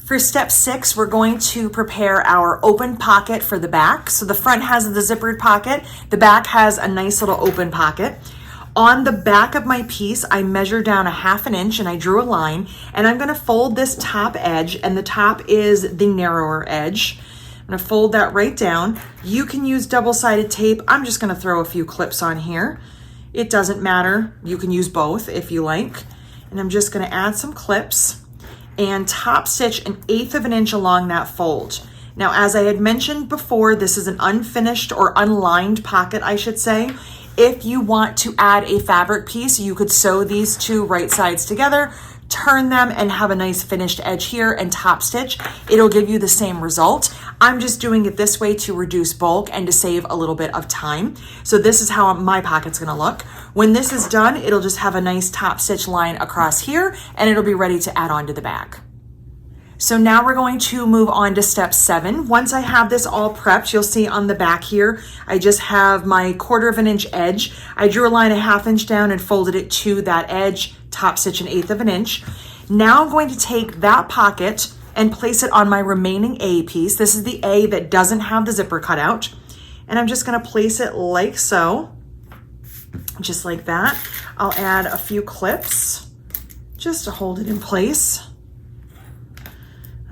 For step 6, we're going to prepare our open pocket for the back. So the front has the zippered pocket, the back has a nice little open pocket. On the back of my piece, I measured down 1/2 inch and I drew a line, and I'm gonna fold this top edge, and the top is the narrower edge. I'm gonna fold that right down. You can use double-sided tape. I'm just gonna throw a few clips on here. It doesn't matter. You can use both if you like. And I'm just gonna add some clips and top stitch 1/8 inch along that fold. Now, as I had mentioned before, this is an unfinished or unlined pocket, I should say. If you want to add a fabric piece, you could sew these two right sides together, turn them, and have a nice finished edge here and top stitch. It'll give you the same result. I'm just doing it this way to reduce bulk and to save a little bit of time. So this is how my pocket's gonna look. When this is done, it'll just have a nice top stitch line across here, and it'll be ready to add on to the back. So now we're going to move on to step 7. Once I have this all prepped, you'll see on the back here, I just have my 1/4 inch edge. I drew a line 1/2 inch down and folded it to that edge, top stitch 1/8 inch. Now I'm going to take that pocket and place it on my remaining A piece. This is the A that doesn't have the zipper cut out. And I'm just gonna place it like so, just like that. I'll add a few clips just to hold it in place.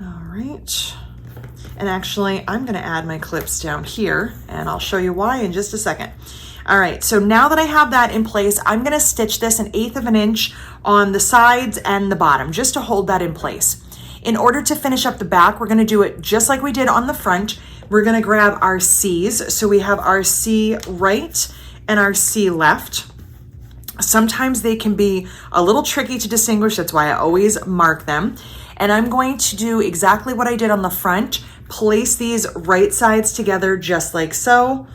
All right. And actually, I'm gonna add my clips down here, and I'll show you why in just a second. All right, so now that I have that in place, I'm gonna stitch this 1/8 inch on the sides and the bottom, just to hold that in place. In order to finish up the back, we're gonna do it just like we did on the front. We're gonna grab our C's. So we have our C right and our C left. Sometimes they can be a little tricky to distinguish. That's why I always mark them. And I'm going to do exactly what I did on the front. Place these right sides together just like so,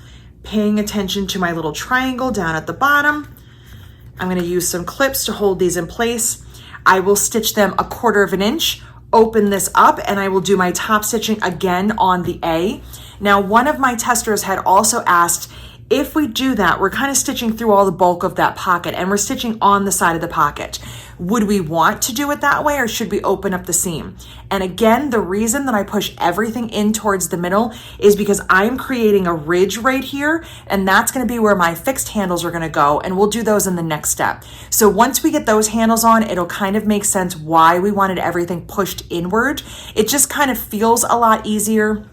paying attention to my little triangle down at the bottom. I'm gonna use some clips to hold these in place. I will stitch them 1/4 inch, open this up, and I will do my top stitching again on the A. Now, one of my testers had also asked, if we do that, we're kind of stitching through all the bulk of that pocket, and we're stitching on the side of the pocket. Would we want to do it that way, or should we open up the seam? And again, the reason that I push everything in towards the middle is because I'm creating a ridge right here, and that's gonna be where my fixed handles are gonna go, and we'll do those in the next step. So once we get those handles on, it'll kind of make sense why we wanted everything pushed inward. It just kind of feels a lot easier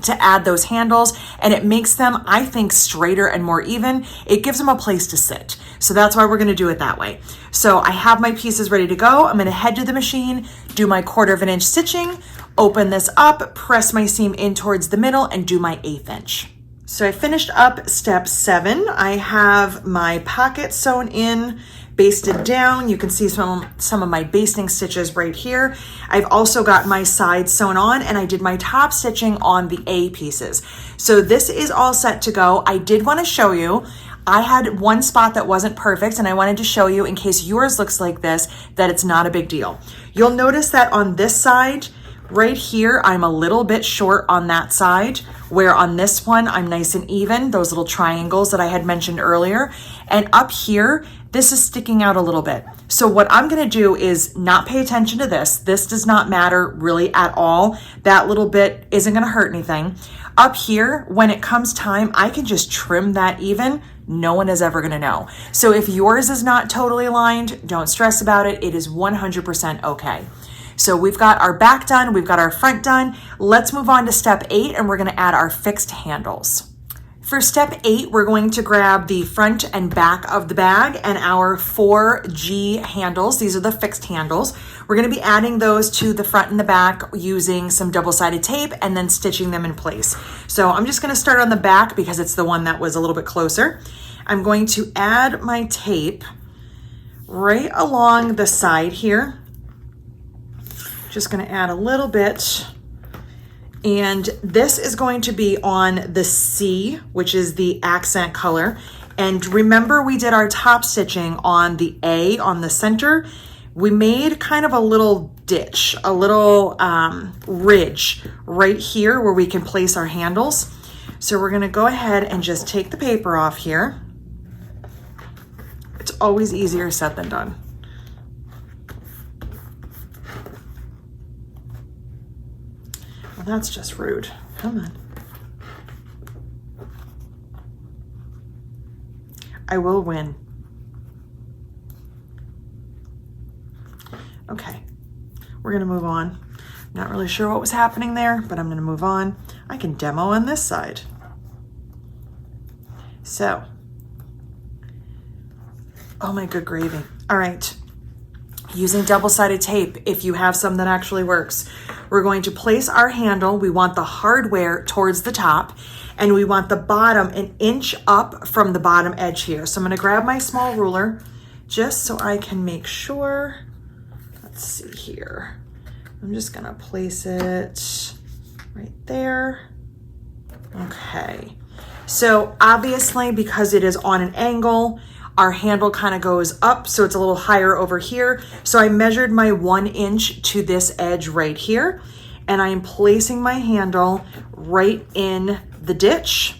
to add those handles, and it makes them, I think, straighter and more even. It gives them a place to sit. So that's why we're gonna do it that way. So I have my pieces ready to go. I'm gonna head to the machine, do my 1/4 inch stitching, open this up, press my seam in towards the middle, and do my 1/8 inch. So I finished up step 7. I have my pocket sewn in, basted down. You can see some of my basting stitches right here. I've also got my sides sewn on, and I did my top stitching on the A pieces. So this is all set to go. I did want to show you, I had one spot that wasn't perfect, and I wanted to show you, in case yours looks like this, that it's not a big deal. You'll notice that on this side, right here, I'm a little bit short on that side, where on this one, I'm nice and even, those little triangles that I had mentioned earlier. And up here, this is sticking out a little bit. So what I'm gonna do is not pay attention to this. This does not matter really at all. That little bit isn't gonna hurt anything. Up here, when it comes time, I can just trim that even. No one is ever gonna know. So if yours is not totally aligned, don't stress about it. It is 100% okay. So we've got our back done, we've got our front done. Let's move on to step 8, and we're gonna add our fixed handles. For step 8, we're going to grab the front and back of the bag and our 4G handles. These are the fixed handles. We're gonna be adding those to the front and the back using some double-sided tape and then stitching them in place. So I'm just gonna start on the back because it's the one that was a little bit closer. I'm going to add my tape right along the side here. Just gonna add a little bit And this is going to be on the C, which is the accent color. And remember, we did our top stitching on the A on the center. We made kind of a little ditch, a little ridge right here where we can place our handles. So we're gonna go ahead and just take the paper off here. It's always easier said than done. Well, that's just rude. Come on. I will win. Okay, we're gonna move on. Not really sure what was happening there, but I'm gonna move on. I can demo on this side. So, oh my good gravy. All right, using double-sided tape, if you have some that actually works, we're going to place our handle. We want the hardware towards the top, and we want the bottom an inch up from the bottom edge here. So I'm gonna grab my small ruler just so I can make sure. Let's see here. I'm just gonna place it right there. Okay. So obviously, because it is on an angle, our handle kind of goes up, so it's a little higher over here. So I measured my 1 inch to this edge right here, and I am placing my handle right in the ditch.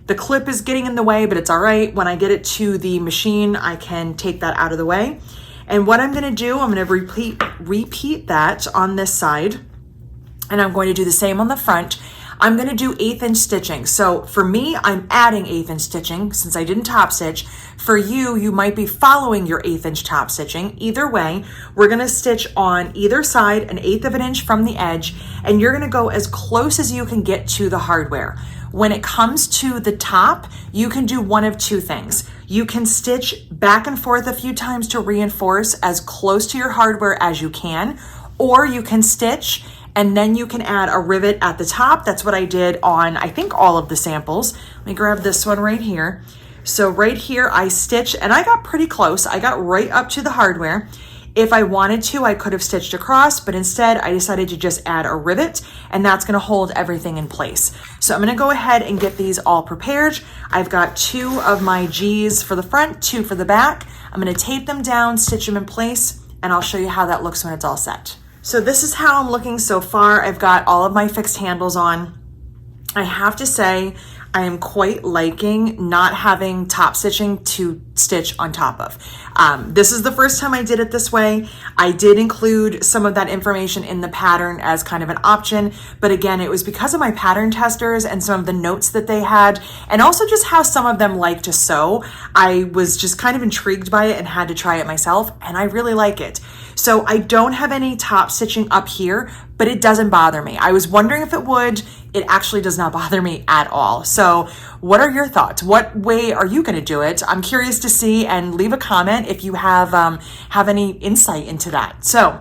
The clip is getting in the way, but it's all right. When I get it to the machine, I can take that out of the way. And what I'm gonna do, I'm gonna repeat that on this side, and I'm going to do the same on the front. I'm gonna do 1/8 inch stitching. So for me, I'm adding 1/8 inch stitching since I didn't top stitch. For you, you might be following your 1/8 inch top stitching. Either way, we're gonna stitch on either side 1/8 of an inch from the edge, and you're gonna go as close as you can get to the hardware. When it comes to the top, you can do one of two things. You can stitch back and forth a few times to reinforce as close to your hardware as you can, or you can stitch and then you can add a rivet at the top. That's what I did on, I think, all of the samples. Let me grab this one right here. So right here, I stitched, and I got pretty close. I got right up to the hardware. If I wanted to, I could have stitched across, but instead I decided to just add a rivet, and that's gonna hold everything in place. So I'm gonna go ahead and get these all prepared. I've got 2 of my G's for the front, 2 for the back. I'm gonna tape them down, stitch them in place, and I'll show you how that looks when it's all set. So this is how I'm looking so far. I've got all of my fixed handles on. I have to say, I am quite liking not having top stitching to stitch on top of. This is the first time I did it this way. I did include some of that information in the pattern as kind of an option, but again, it was because of my pattern testers and some of the notes that they had, and also just how some of them like to sew. I was just kind of intrigued by it and had to try it myself, and I really like it. So I don't have any top stitching up here, but it doesn't bother me. I was wondering if it would. It actually does not bother me at all. So what are your thoughts? What way are you gonna do it? I'm curious to see, and leave a comment if you have any insight into that. So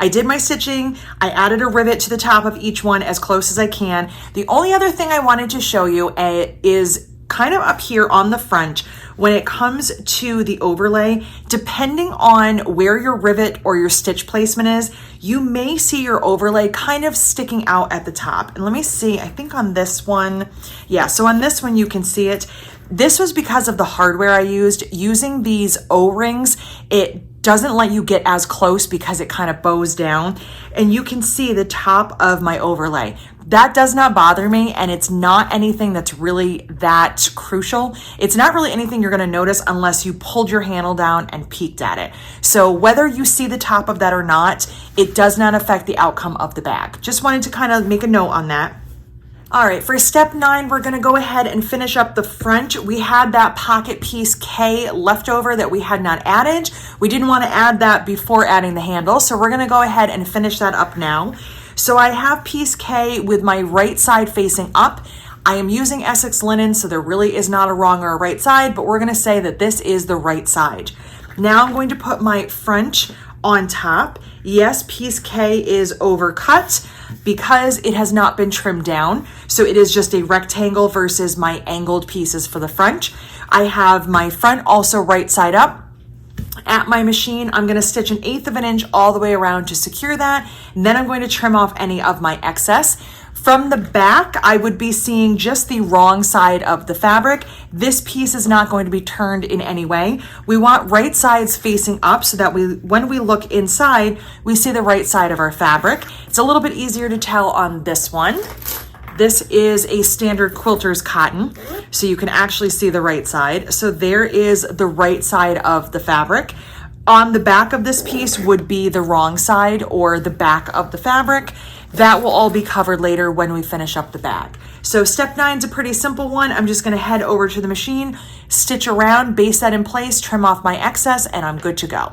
I did my stitching. I added a rivet to the top of each one as close as I can. The only other thing I wanted to show you is kind of up here on the front. When it comes to the overlay, depending on where your rivet or your stitch placement is, you may see your overlay kind of sticking out at the top. And let me see, I think on this one, yeah, so on this one you can see it. This was because of the hardware I used. Using these O-rings, it doesn't let you get as close because it kind of bows down, and you can see the top of my overlay. That does not bother me, and it's not anything that's really that crucial. It's not really anything you're gonna notice unless you pulled your handle down and peeked at it. So whether you see the top of that or not, it does not affect the outcome of the bag. Just wanted to kind of make a note on that. All right, for step 9, we're gonna go ahead and finish up the front. We had that pocket piece K left over that we had not added. We didn't wanna add that before adding the handle, so we're gonna go ahead and finish that up now. So I have piece K with my right side facing up. I am using Essex linen, so there really is not a wrong or a right side, but we're gonna say that this is the right side. Now I'm going to put my front on top. Yes, piece K is overcut because it has not been trimmed down. So it is just a rectangle versus my angled pieces for the front. I have my front also right side up. at my machine. I'm gonna stitch 1/8 of an inch all the way around to secure that. And then I'm going to trim off any of my excess. From the back, I would be seeing just the wrong side of the fabric. This piece is not going to be turned in any way. We want right sides facing up so that when we look inside, we see the right side of our fabric. It's a little bit easier to tell on this one. This is a standard quilter's cotton, so you can actually see the right side. So there is the right side of the fabric. On the back of this piece would be the wrong side or the back of the fabric. That will all be covered later when we finish up the bag. So step 9 is a pretty simple one. I'm just gonna head over to the machine, stitch around, base that in place, trim off my excess, and I'm good to go.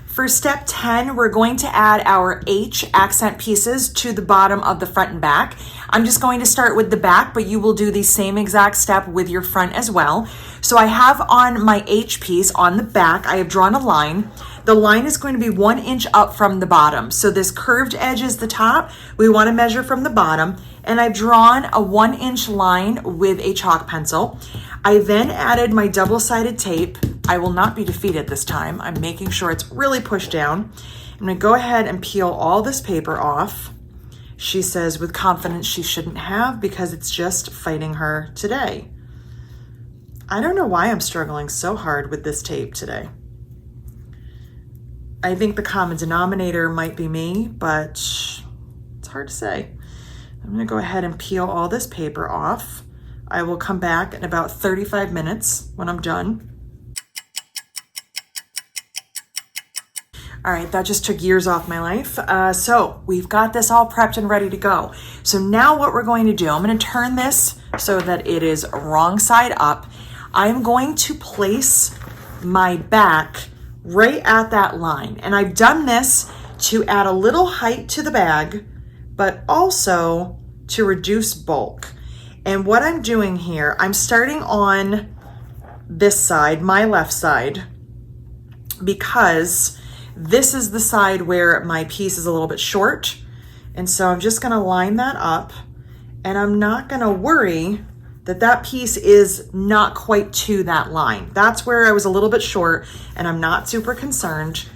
For step 10, we're going to add our H accent pieces to the bottom of the front and back. I'm just going to start with the back, but you will do the same exact step with your front as well. So I have on my H piece on the back, I have drawn a line. The line is going to be 1 inch up from the bottom. So this curved edge is the top. We want to measure from the bottom. And I've drawn a 1 inch line with a chalk pencil. I then added my double-sided tape. I will not be defeated this time. I'm making sure it's really pushed down. I'm gonna go ahead and peel all this paper off. She says with confidence she shouldn't have because it's just fighting her today. I don't know why I'm struggling so hard with this tape today. I think the common denominator might be me, but it's hard to say. I'm gonna go ahead and peel all this paper off. I will come back in about 35 minutes when I'm done. All right, that just took years off my life. So we've got this all prepped and ready to go. So now what we're going to do, I'm gonna turn this so that it is wrong side up. I'm going to place my back right at that line. And I've done this to add a little height to the bag, but also to reduce bulk. And what I'm doing here, I'm starting on this side, my left side, because this is the side where my piece is a little bit short. And so I'm just gonna line that up, and I'm not gonna worry that that piece is not quite to that line. That's where I was a little bit short, and I'm not super concerned.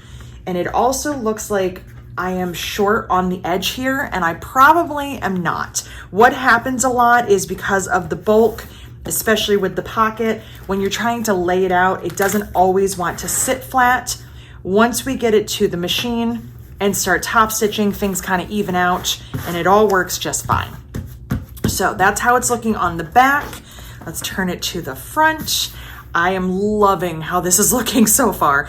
And it also looks like I am short on the edge here, and I probably am not. What happens a lot is because of the bulk, especially with the pocket, when you're trying to lay it out, it doesn't always want to sit flat. Once we get it to the machine and start top stitching, things kind of even out, and it all works just fine. So that's how it's looking on the back. Let's turn it to the front. I am loving how this is looking so far.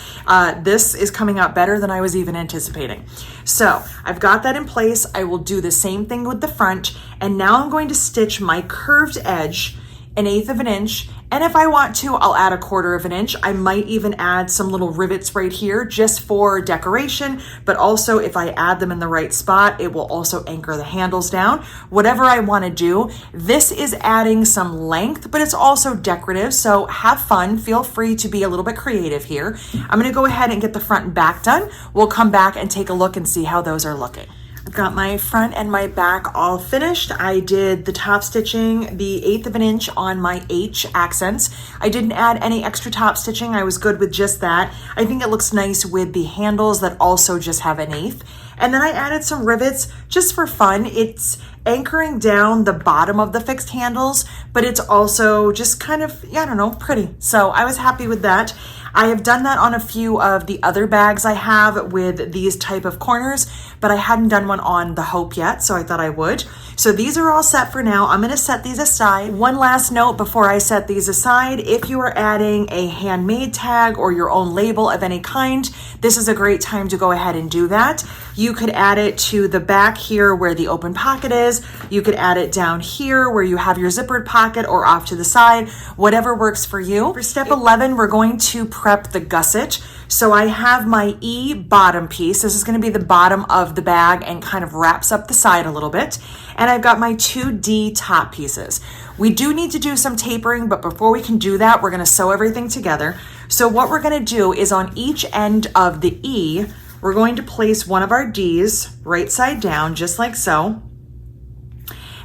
This is coming out better than I was even anticipating. So I've got that in place. I will do the same thing with the front. And now I'm going to stitch my curved edge 1/8 of an inch. And if I want to, I'll add 1/4 of an inch. I might even add some little rivets right here just for decoration, but also if I add them in the right spot, it will also anchor the handles down. Whatever I want to do, this is adding some length, but it's also decorative, so have fun. Feel free to be a little bit creative here. I'm going to go ahead and get the front and back done. We'll come back and take a look and see how those are looking. I've got my front and my back all finished. I did the top stitching, the 1/8 of an inch on my H accents. I didn't add any extra top stitching. I was good with just that. I think it looks nice with the handles that also just have 1/8. And then I added some rivets just for fun. It's anchoring down the bottom of the fixed handles, but it's also just kind of, I don't know, pretty. So I was happy with that. I have done that on a few of the other bags I have with these type of corners, but I hadn't done one on the Hope yet, so I thought I would. So these are all set for now. I'm gonna set these aside. One last note before I set these aside, if you are adding a handmade tag or your own label of any kind, this is a great time to go ahead and do that. You could add it to the back here where the open pocket is. You could add it down here where you have your zippered pocket or off to the side, whatever works for you. For step 11, we're going to prep the gusset. So I have my E bottom piece. This is going to be the bottom of the bag and kind of wraps up the side a little bit. And I've got my 2D top pieces. We do need to do some tapering, but before we can do that, we're going to sew everything together. So what we're going to do is on each end of the E, we're going to place one of our Ds right side down, just like so.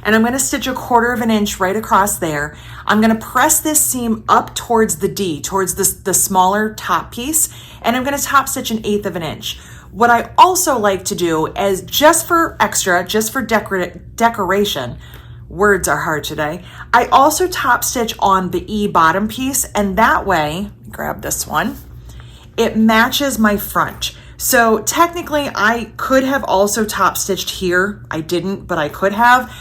and I'm going to stitch 1/4 inch right across there. I'm going to press this seam up towards the D, towards the smaller top piece, and I'm going to top stitch 1/8 inch. What I also like to do is just for extra, just for decoration, words are hard today, I also top stitch on the E bottom piece, and that way, grab this one, it matches my front. So technically I could have also top stitched here. I didn't, but I could have.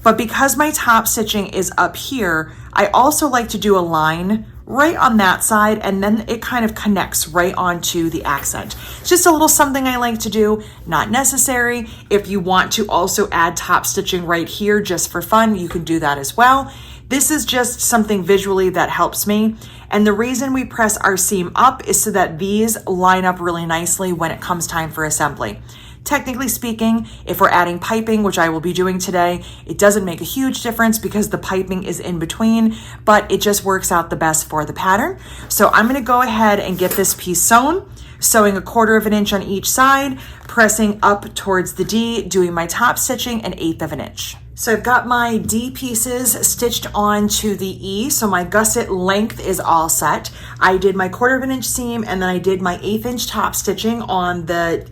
But because my top stitching is up here, I also like to do a line right on that side, and then it kind of connects right onto the accent. It's just a little something I like to do, not necessary. If you want to also add top stitching right here just for fun, you can do that as well. This is just something visually that helps me. And the reason we press our seam up is so that these line up really nicely when it comes time for assembly. Technically speaking, if we're adding piping, which I will be doing today, it doesn't make a huge difference because the piping is in between, but it just works out the best for the pattern. So I'm going to go ahead and get this piece sewn, sewing 1/4 inch on each side, pressing up towards the D, doing my top stitching 1/8 inch. So I've got my D pieces stitched onto the E, so my gusset length is all set. I did my 1/4 inch seam, and then I did my 1/8 inch top stitching on the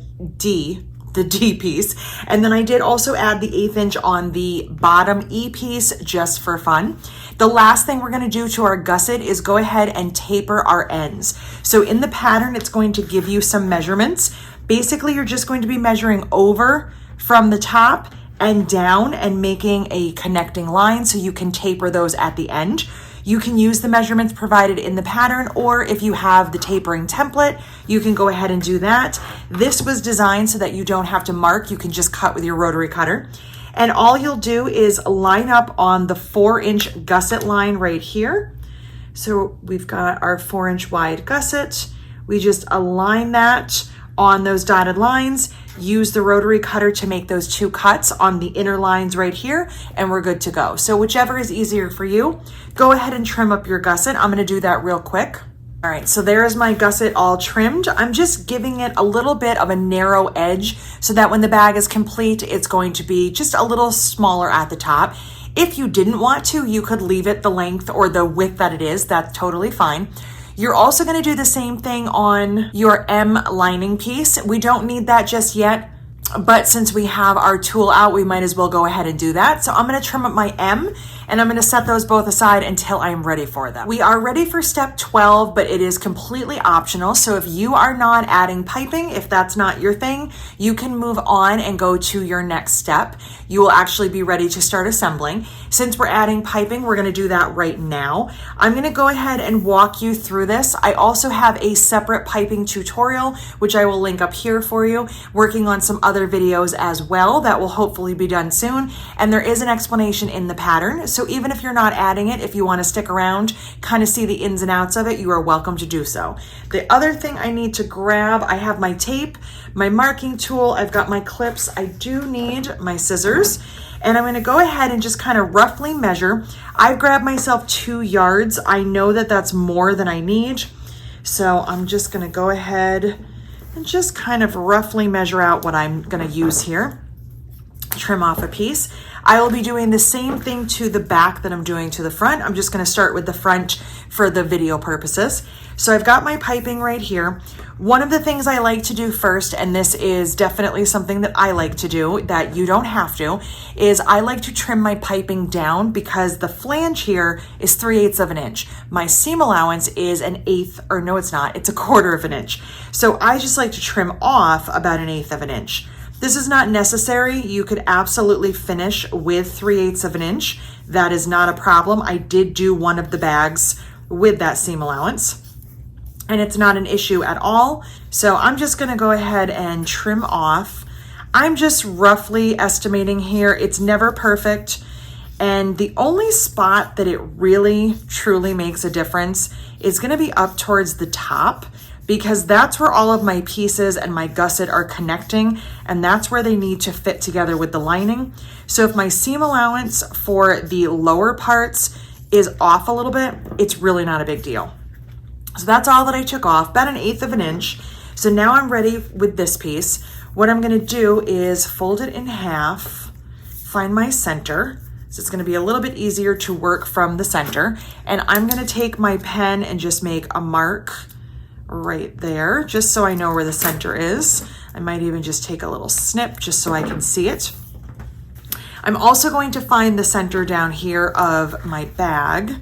D piece, and then I did also add the 1/8 inch on the bottom E piece just for fun. The last thing we're going to do to our gusset is go ahead and taper our ends. So in the pattern, it's going to give you some measurements. Basically, you're just going to be measuring over from the top and down and making a connecting line so you can taper those at the end. You can use the measurements provided in the pattern, or if you have the tapering template, you can go ahead and do that. This was designed so that you don't have to mark. You can just cut with your rotary cutter. And all you'll do is line up on the 4-inch gusset line right here. So we've got our 4-inch wide gusset. We just align that on those dotted lines, use the rotary cutter to make those 2 cuts on the inner lines right here, and we're good to go. So whichever is easier for you, go ahead and trim up your gusset. I'm gonna do that real quick. All right, so there's my gusset all trimmed. I'm just giving it a little bit of a narrow edge so that when the bag is complete, it's going to be just a little smaller at the top. If you didn't want to, you could leave it the length or the width that it is. That's totally fine. You're also going to do the same thing on your M lining piece. We don't need that just yet, but since we have our tool out, we might as well go ahead and do that. So I'm going to trim up my M, and I'm going to set those both aside until I'm ready for them. We are ready for step 12, but it is completely optional. So if you are not adding piping, if that's not your thing, you can move on and go to your next step. You will actually be ready to start assembling. Since we're adding piping, we're going to do that right now. I'm going to go ahead and walk you through this. I also have a separate piping tutorial, which I will link up here for you, working on some other videos as well that will hopefully be done soon. And there is an explanation in the pattern. So even if you're not adding it, if you want to stick around, kind of see the ins and outs of it, you are welcome to do so. The other thing I need to grab, I have my tape, my marking tool, I've got my clips, I do need my scissors, and I'm going to go ahead and just kind of roughly measure. I've grabbed myself 2 yards. I know that that's more than I need, so I'm just going to go ahead and just kind of roughly measure out what I'm going to use here. Trim off a piece. I will be doing the same thing to the back that I'm doing to the front. I'm just going to start with the front for the video purposes. So I've got my piping right here. One of the things I like to do first, and this is definitely something that I like to do that you don't have to, is I like to trim my piping down because the flange here is 3/8 inch. My seam allowance is an 1/8, or no, it's not, it's 1/4 inch. So I just like to trim off about an 1/8 inch. This is not necessary. You could absolutely finish with 3/8 inch. That is not a problem. I did do one of the bags with that seam allowance, and it's not an issue at all. So I'm just gonna go ahead and trim off. I'm just roughly estimating here. It's never perfect. And the only spot that it really truly makes a difference is gonna be up towards the top, because that's where all of my pieces and my gusset are connecting, and that's where they need to fit together with the lining. So if my seam allowance for the lower parts is off a little bit, it's really not a big deal. So that's all that I took off, about an 1/8 inch. So now I'm ready with this piece. What I'm gonna do is fold it in half, find my center, So it's gonna be a little bit easier to work from the center. And I'm gonna take my pen and just make a mark right there, just so I know where the center is. I might even just take a little snip just so I can see it. I'm also going to find the center down here of my bag.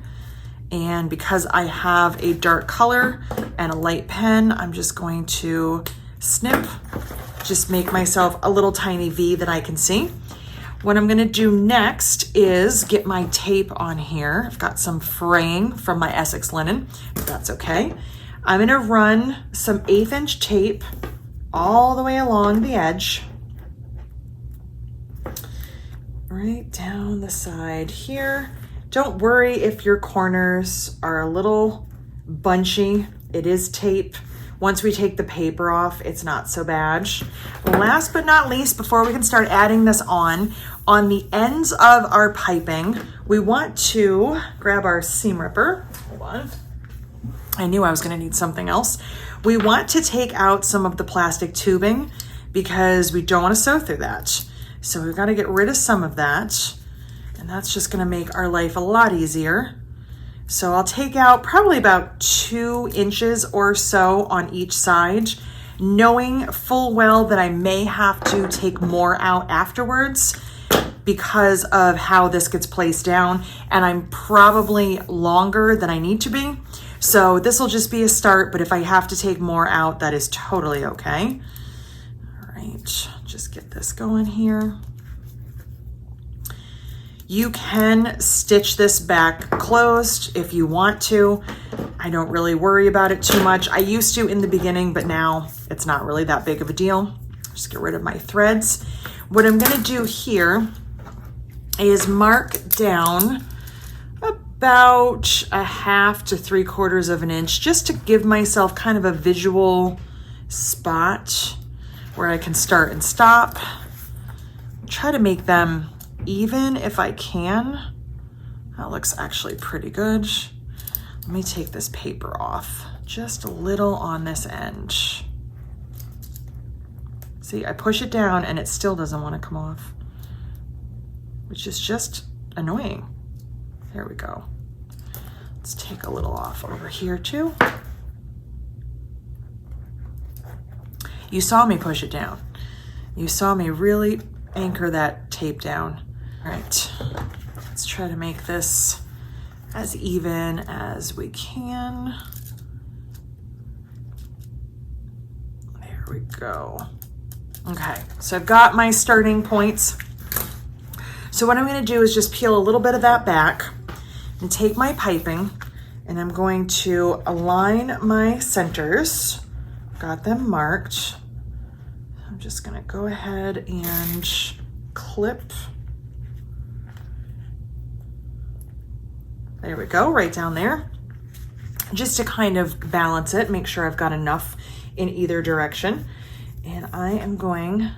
And because I have a dark color and a light pen, I'm just going to snip, just make myself a little tiny V that I can see. What I'm gonna do next is get my tape on here. I've got some fraying from my Essex linen, but that's okay. I'm gonna run some 1/8 inch tape all the way along the edge, right down the side here. Don't worry if your corners are a little bunchy. It is tape. Once we take the paper off, it's not so bad. Last but not least, before we can start adding this on the ends of our piping, we want to grab our seam ripper. Hold on. I knew I was gonna need something else. We want to take out some of the plastic tubing because we don't wanna sew through that. So we've gotta get rid of some of that. And that's just gonna make our life a lot easier. So I'll take out probably about 2 inches or so on each side, knowing full well that I may have to take more out afterwards because of how this gets placed down, and I'm probably longer than I need to be. So this will just be a start, but if I have to take more out, that is totally okay. All right, just get this going here. You can stitch this back closed if you want to. I don't really worry about it too much. I used to in the beginning, but now it's not really that big of a deal. Just get rid of my threads. What I'm gonna do here is mark down about 1/2 to 3/4 of an inch, just to give myself kind of a visual spot where I can start and stop. Try to make them even if I can. That looks actually pretty good. Let me take this paper off just a little on this end. See, I push it down and it still doesn't want to come off, which is just annoying. There we go. Let's take a little off over here too. You saw me push it down. You saw me really anchor that tape down. All right, let's try to make this as even as we can. There we go. Okay, so I've got my starting points. So what I'm gonna do is just peel a little bit of that back and take my piping, and I'm going to align my centers. Got them marked. I'm just gonna go ahead and clip. There we go, right down there. Just to kind of balance it, make sure I've got enough in either direction. And I am going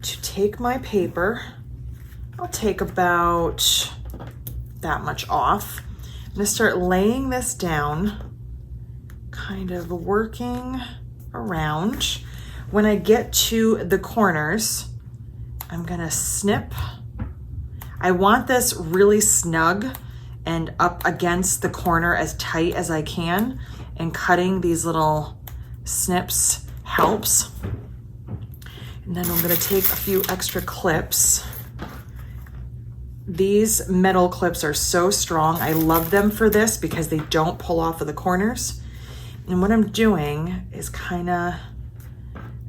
to take my paper. I'll take about that much off. I'm gonna start laying this down, kind of working around. When I get to the corners, I'm gonna snip. I want this really snug and up against the corner as tight as I can, and cutting these little snips helps. And then I'm gonna take a few extra clips. These metal clips are so strong. I love them for this because they don't pull off of the corners. And what I'm doing is kind of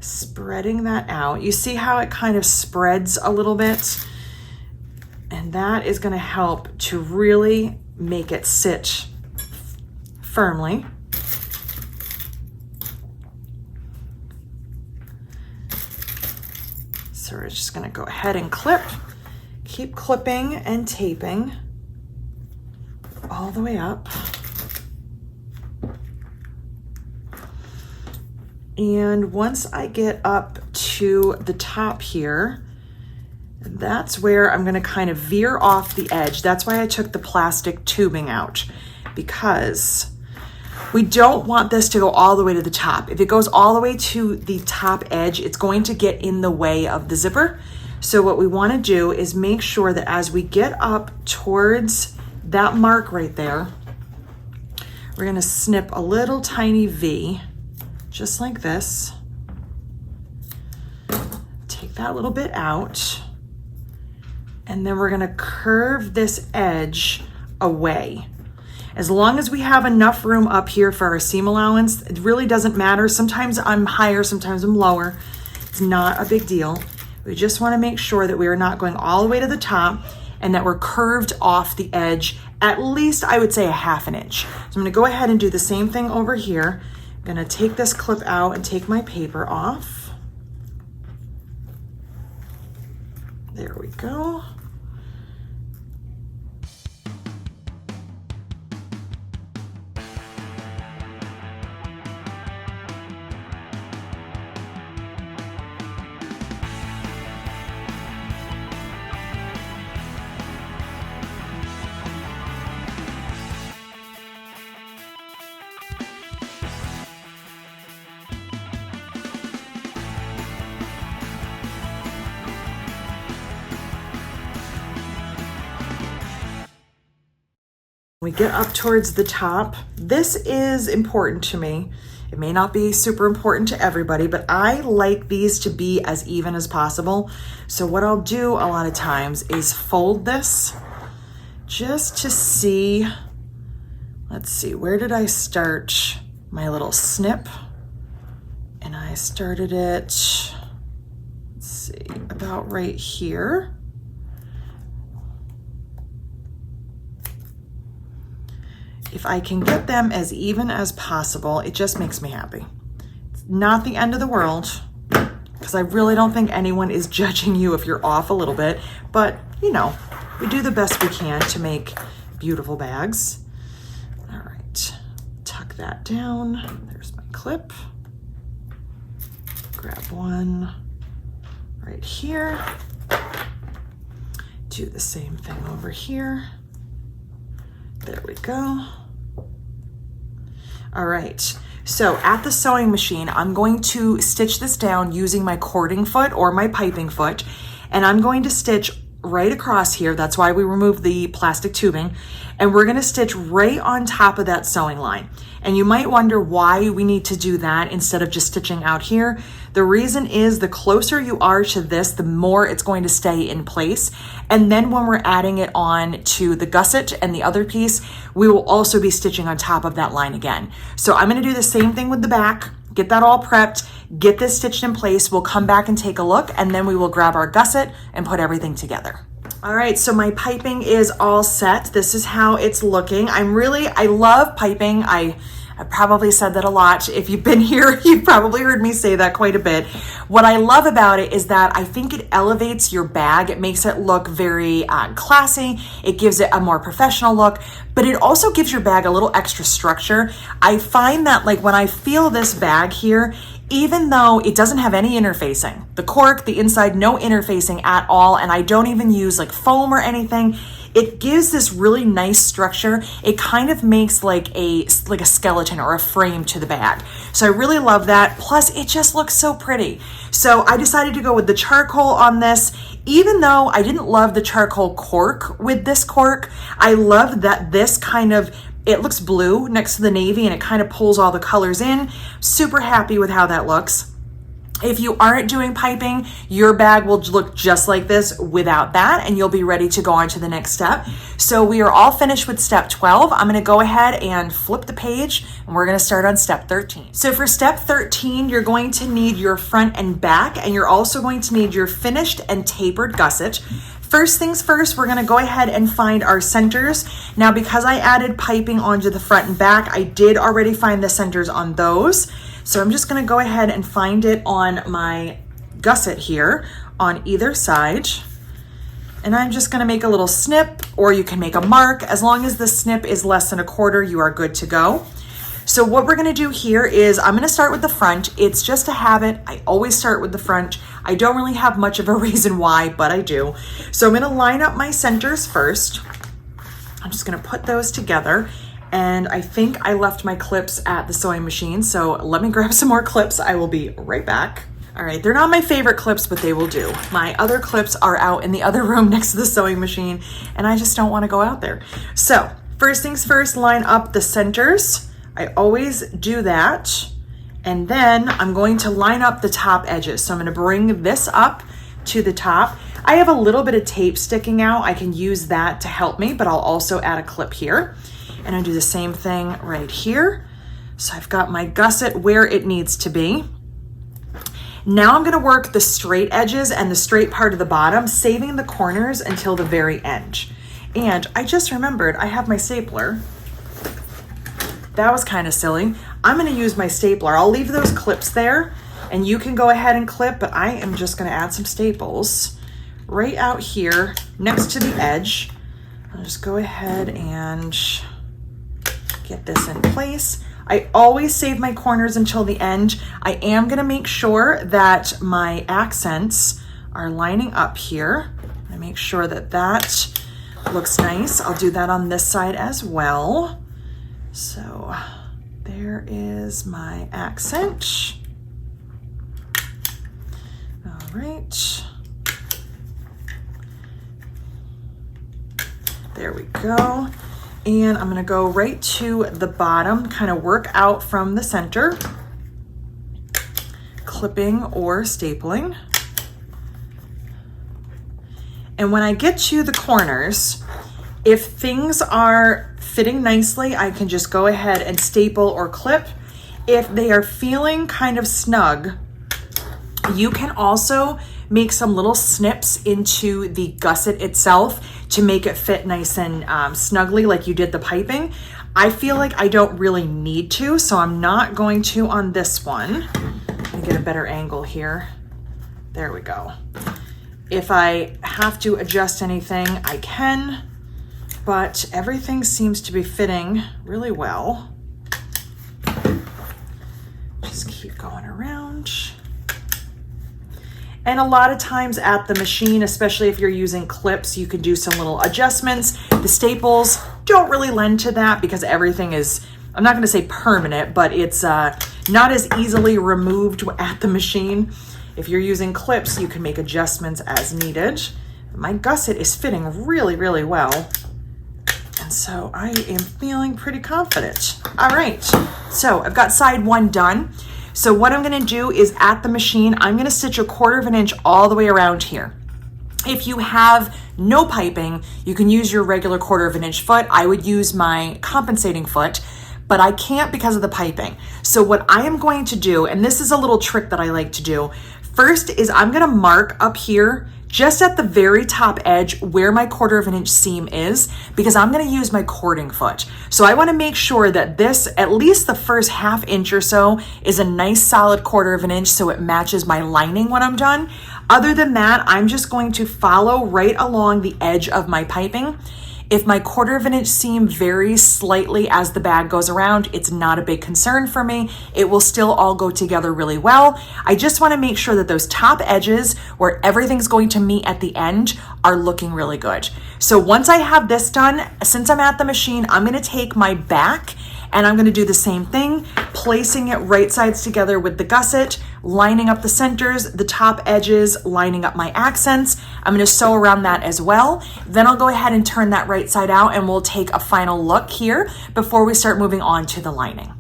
spreading that out. You see how it kind of spreads a little bit? And that is going to help to really make it sit firmly. So we're just going to go ahead and clip. Keep clipping and taping all the way up. And once I get up to the top here, that's where I'm gonna kind of veer off the edge. That's why I took the plastic tubing out, because we don't want this to go all the way to the top. If it goes all the way to the top edge, it's going to get in the way of the zipper. So what we want to do is make sure that as we get up towards that mark right there, we're going to snip a little tiny V, just like this. Take that little bit out. And then we're going to curve this edge away. As long as we have enough room up here for our seam allowance, it really doesn't matter. Sometimes I'm higher, sometimes I'm lower. It's not a big deal. We just want to make sure that we are not going all the way to the top and that we're curved off the edge, at least I would say a ½ inch. So I'm going to go ahead and do the same thing over here. I'm going to take this clip out and take my paper off. There we go. We get up towards the top. This is important to me. It may not be super important to everybody, but I like these to be as even as possible. So what I'll do a lot of times is fold this just to see, let's see, where did I start my little snip? And I started it, let's see, about right here. If I can get them as even as possible, it just makes me happy. It's not the end of the world, because I really don't think anyone is judging you if you're off a little bit, but you know, we do the best we can to make beautiful bags. All right, tuck that down. There's my clip. Grab one right here. Do the same thing over here. There we go. All right, so at the sewing machine, I'm going to stitch this down using my cording foot or my piping foot, and I'm going to stitch right across here. That's why we removed the plastic tubing, and we're gonna stitch right on top of that sewing line. And you might wonder why we need to do that instead of just stitching out here. The reason is the closer you are to this, the more it's going to stay in place. And then when we're adding it on to the gusset and the other piece, we will also be stitching on top of that line again. So I'm gonna do the same thing with the back, get that all prepped, get this stitched in place. We'll come back and take a look, and then we will grab our gusset and put everything together. All right, so my piping is all set. This is how it's looking. I love piping. I probably said that a lot. If you've been here, you've probably heard me say that quite a bit. What I love about it is that I think it elevates your bag. It makes it look very classy. It gives it a more professional look, but it also gives your bag a little extra structure. I find that like when I feel this bag here, even though it doesn't have any interfacing, the cork, the inside, no interfacing at all, and I don't even use like foam or anything, it gives this really nice structure. It kind of makes like a skeleton or a frame to the bag. So I really love that. Plus it just looks so pretty. So I decided to go with the charcoal on this. Even though I didn't love the charcoal cork with this cork, I love that this kind of, it looks blue next to the navy and it kind of pulls all the colors in. Super happy with how that looks. If you aren't doing piping, your bag will look just like this without that, and you'll be ready to go on to the next step. So we are all finished with step 12. I'm gonna go ahead and flip the page, and we're gonna start on step 13. So for step 13, you're going to need your front and back, and you're also going to need your finished and tapered gusset. First things first, we're gonna go ahead and find our centers. Now, because I added piping onto the front and back, I did already find the centers on those. So I'm just gonna go ahead and find it on my gusset here on either side. And I'm just gonna make a little snip, or you can make a mark. As long as the snip is less than 1/4, you are good to go. So what we're gonna do here is I'm gonna start with the front. It's just a habit. I always start with the front. I don't really have much of a reason why, but I do. So I'm gonna line up my centers first. I'm just gonna put those together. And I think I left my clips at the sewing machine, so let me grab some more clips. I will be right back. All right, they're not my favorite clips, but they will do. My other clips are out in the other room next to the sewing machine, and I just don't want to go out there. So first things first, line up the centers. I always do that. And then I'm going to line up the top edges. So I'm going to bring this up to the top. I have a little bit of tape sticking out. I can use that to help me, but I'll also add a clip here. And I do the same thing right here. So I've got my gusset where it needs to be. Now I'm gonna work the straight edges and the straight part of the bottom, saving the corners until the very end. And I just remembered I have my stapler. That was kind of silly. I'm gonna use my stapler. I'll leave those clips there and you can go ahead and clip, but I am just gonna add some staples right out here next to the edge. I'll just go ahead and get this in place. I always save my corners until the end. I am gonna make sure that my accents are lining up here. I make sure that that looks nice. I'll do that on this side as well. So there is my accent. All right. There we go. And I'm gonna go right to the bottom, kind of work out from the center, clipping or stapling. And when I get to the corners, if things are fitting nicely, I can just go ahead and staple or clip. If they are feeling kind of snug, you can also make some little snips into the gusset itself to make it fit nice and snugly like you did the piping. I feel like I don't really need to, so I'm not going to on this one. Let me get a better angle here. There we go. If I have to adjust anything, I can, but everything seems to be fitting really well. Just keep going around. And a lot of times at the machine, especially if you're using clips, you can do some little adjustments. The staples don't really lend to that because everything is, I'm not gonna say permanent, but it's not as easily removed at the machine. If you're using clips, you can make adjustments as needed. My gusset is fitting really, really well. And so I am feeling pretty confident. All right, so I've got side one done. So what I'm gonna do is at the machine, I'm gonna stitch 1/4 inch all the way around here. If you have no piping, you can use your regular 1/4 inch foot. I would use my compensating foot, but I can't because of the piping. So what I am going to do, and this is a little trick that I like to do, first is I'm gonna mark up here just at the very top edge where my 1/4 inch seam is, because I'm gonna use my cording foot. So I wanna make sure that this, at least the first 1/2 inch or so, is a nice solid 1/4 inch so it matches my lining when I'm done. Other than that, I'm just going to follow right along the edge of my piping. If my 1/4 inch seam varies slightly as the bag goes around, it's not a big concern for me. It will still all go together really well. I just wanna make sure that those top edges where everything's going to meet at the end are looking really good. So once I have this done, since I'm at the machine, I'm gonna take my back and I'm gonna do the same thing, placing it right sides together with the gusset, lining up the centers, the top edges, lining up my accents. I'm gonna sew around that as well. Then I'll go ahead and turn that right side out and we'll take a final look here before we start moving on to the lining.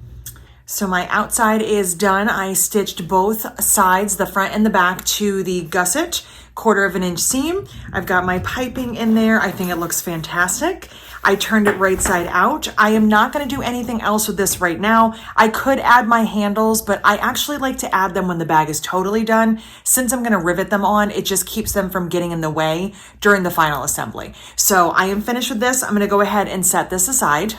So my outside is done. I stitched both sides, the front and the back, to the gusset, 1/4 inch seam. I've got my piping in there. I think it looks fantastic. I turned it right side out. I am not gonna do anything else with this right now. I could add my handles, but I actually like to add them when the bag is totally done. Since I'm gonna rivet them on, it just keeps them from getting in the way during the final assembly. So I am finished with this. I'm gonna go ahead and set this aside.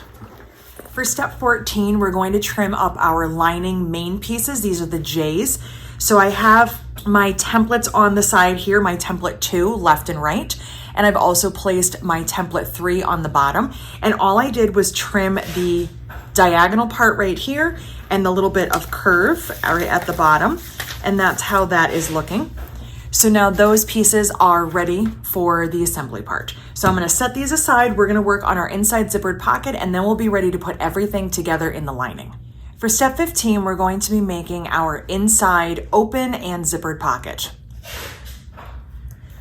For step 14, we're going to trim up our lining main pieces. These are the J's. So I have my templates on the side here, my template 2 left and right. And I've also placed my template 3 on the bottom. And all I did was trim the diagonal part right here and the little bit of curve right at the bottom. And that's how that is looking. So now those pieces are ready for the assembly part. So I'm gonna set these aside. We're gonna work on our inside zippered pocket and then we'll be ready to put everything together in the lining. For step 15, we're going to be making our inside open and zippered pocket.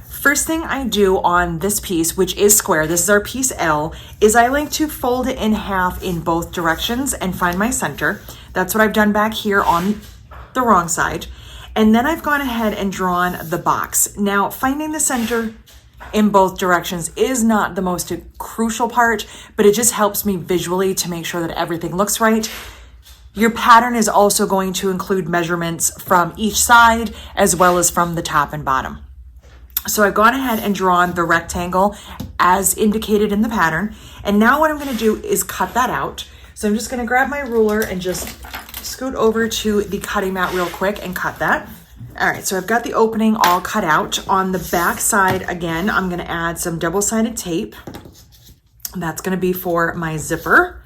First thing I do on this piece, which is square, this is our piece L, is I like to fold it in half in both directions and find my center. That's what I've done back here on the wrong side. And then I've gone ahead and drawn the box. Now, finding the center in both directions is not the most crucial part, but it just helps me visually to make sure that everything looks right. Your pattern is also going to include measurements from each side as well as from the top and bottom. So I've gone ahead and drawn the rectangle as indicated in the pattern. And now what I'm going to do is cut that out. So I'm just going to grab my ruler and just scoot over to the cutting mat real quick and cut that. All right, so I've got the opening all cut out. On the back side, again, I'm going to add some double-sided tape. That's going to be for my zipper.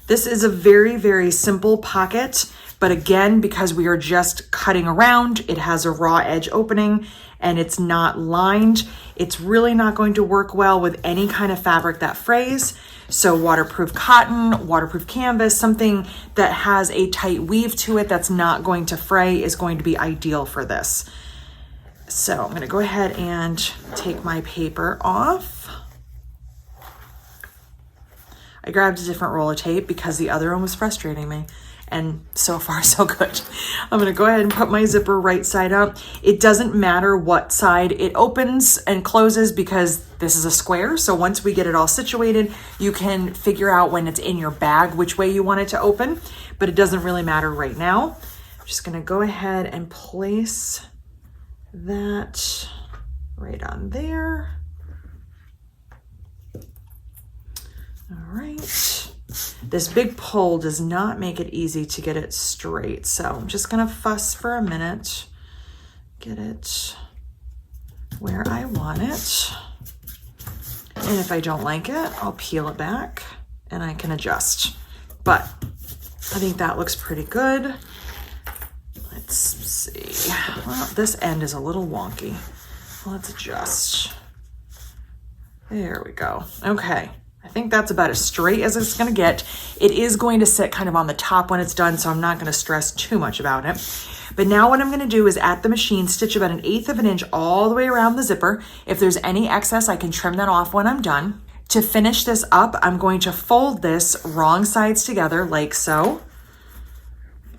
This is a very, very simple pocket, but again, because we are just cutting around, it has a raw edge opening and it's not lined. It's really not going to work well with any kind of fabric that frays. So waterproof cotton, waterproof canvas, something that has a tight weave to it that's not going to fray is going to be ideal for this. So I'm gonna go ahead and take my paper off. I grabbed a different roll of tape because the other one was frustrating me. And so far, so good. I'm gonna go ahead and put my zipper right side up. It doesn't matter what side it opens and closes because this is a square. So once we get it all situated, you can figure out when it's in your bag which way you want it to open, but it doesn't really matter right now. I'm just gonna go ahead and place that right on there. All right. This big pole does not make it easy to get it straight. So I'm just gonna fuss for a minute, get it where I want it. And if I don't like it, I'll peel it back and I can adjust. But I think that looks pretty good. Let's see. Well, this end is a little wonky. Let's adjust. There we go. Okay. I think that's about as straight as it's gonna get. It is going to sit kind of on the top when it's done, so I'm not gonna stress too much about it. But now what I'm gonna do is at the machine, stitch about 1/8 of an inch all the way around the zipper. If there's any excess, I can trim that off when I'm done. To finish this up, I'm going to fold this wrong sides together like so.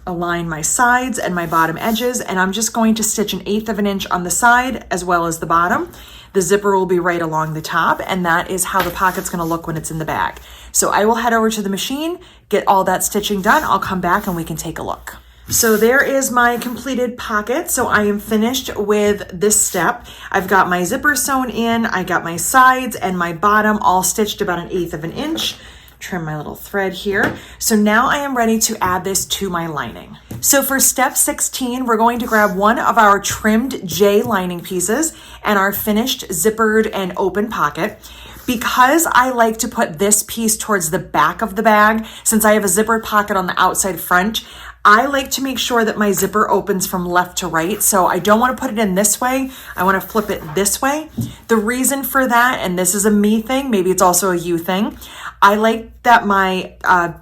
Align my sides and my bottom edges, and I'm just going to stitch 1/8 of an inch on the side as well as the bottom. The zipper will be right along the top, and that is how the pocket's gonna look when it's in the bag. So I will head over to the machine, get all that stitching done. I'll come back and we can take a look. So there is my completed pocket. So I am finished with this step. I've got my zipper sewn in, I got my sides and my bottom all stitched about 1/8 of an inch. Trim my little thread here. So now I am ready to add this to my lining. So for step 16, we're going to grab one of our trimmed J lining pieces and our finished zippered and open pocket. Because I like to put this piece towards the back of the bag, since I have a zippered pocket on the outside front, I like to make sure that my zipper opens from left to right. So I don't want to put it in this way. I want to flip it this way. The reason for that, and this is a me thing, maybe it's also a you thing, I like that my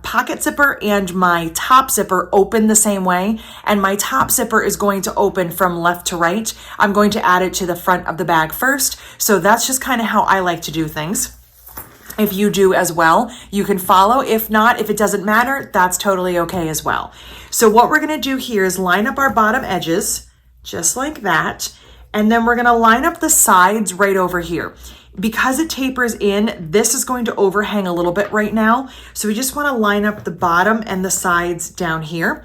pocket zipper and my top zipper open the same way. And my top zipper is going to open from left to right. I'm going to add it to the front of the bag first. So that's just kind of how I like to do things. If you do as well, you can follow. If not, if it doesn't matter, that's totally okay as well. So what we're gonna do here is line up our bottom edges, just like that. And then we're gonna line up the sides right over here. Because it tapers in, this is going to overhang a little bit right now. So we just wanna line up the bottom and the sides down here.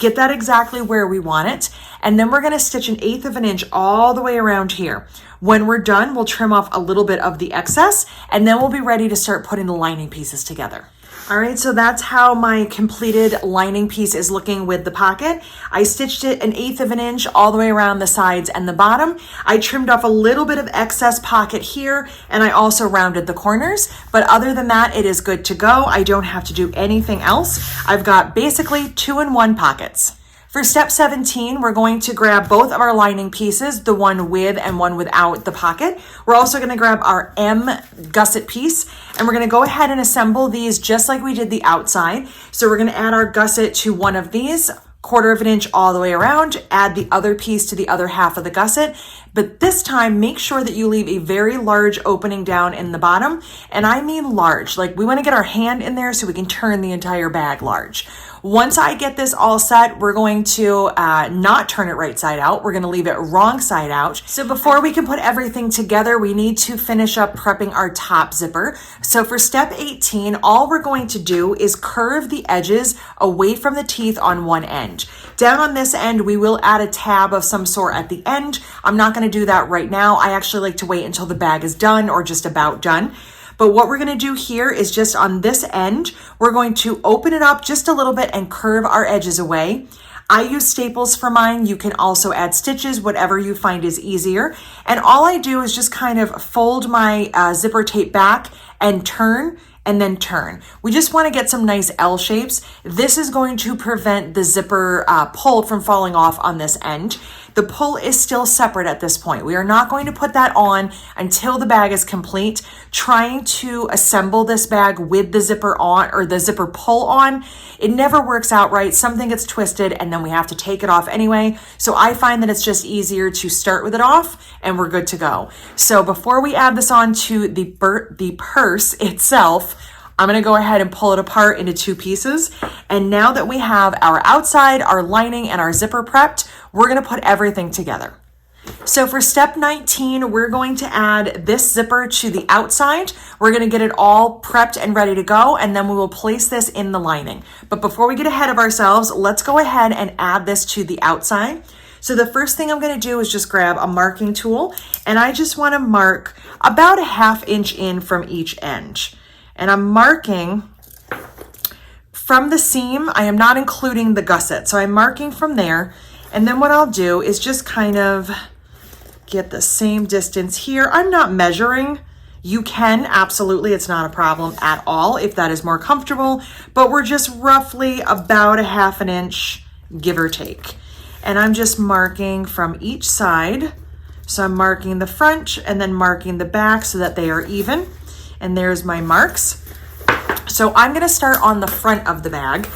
Get that exactly where we want it. And then we're gonna stitch 1/8 of an inch all the way around here. When we're done, we'll trim off a little bit of the excess and then we'll be ready to start putting the lining pieces together. All right, so that's how my completed lining piece is looking with the pocket. I stitched it 1/8 of an inch all the way around the sides and the bottom. I trimmed off a little bit of excess pocket here, and I also rounded the corners. But other than that, it is good to go. I don't have to do anything else. I've got basically 2-in-1 pockets. For step 17, we're going to grab both of our lining pieces, the one with and one without the pocket. We're also going to grab our M gusset piece, and we're going to go ahead and assemble these just like we did the outside. So we're going to add our gusset to one of these, 1/4 of an inch all the way around, add the other piece to the other half of the gusset. But this time, make sure that you leave a very large opening down in the bottom. And I mean large, like we want to get our hand in there so we can turn the entire bag large. Once I get this all set, we're going to not turn it right side out. We're going to leave it wrong side out. So before we can put everything together, we need to finish up prepping our top zipper. So for step 18, all we're going to do is curve the edges away from the teeth on one end. Down on this end, we will add a tab of some sort at the end. I'm not going to do that right now. I actually like to wait until the bag is done or just about done. But what we're going to do here is just on this end, we're going to open it up just a little bit and curve our edges away. I use staples for mine. You can also add stitches, whatever you find is easier. And all I do is just kind of fold my zipper tape back and turn and then turn. We just want to get some nice L shapes. This is going to prevent the zipper pull from falling off on this end. The pull is still separate at this point. We are not going to put that on until the bag is complete. Trying to assemble this bag with the zipper on or the zipper pull on, it never works out right. Something gets twisted and then we have to take it off anyway. So I find that it's just easier to start with it off and we're good to go. So before we add this on to the purse itself, I'm going to go ahead and pull it apart into 2 pieces. And now that we have our outside, our lining, and our zipper prepped, we're going to put everything together. So for step 19, we're going to add this zipper to the outside. We're going to get it all prepped and ready to go, and then we will place this in the lining. But before we get ahead of ourselves, let's go ahead and add this to the outside. So the first thing I'm going to do is just grab a marking tool, and I just want to mark about a 1/2 inch in from each end. And I'm marking from the seam. I am not including the gusset. So I'm marking from there. And then what I'll do is just kind of get the same distance here. I'm not measuring. You can, absolutely. It's not a problem at all if that is more comfortable. But we're just roughly about a 1/2 inch, give or take. And I'm just marking from each side. So I'm marking the front and then marking the back so that they are even. And there's my marks. So I'm going to start on the front of the bag.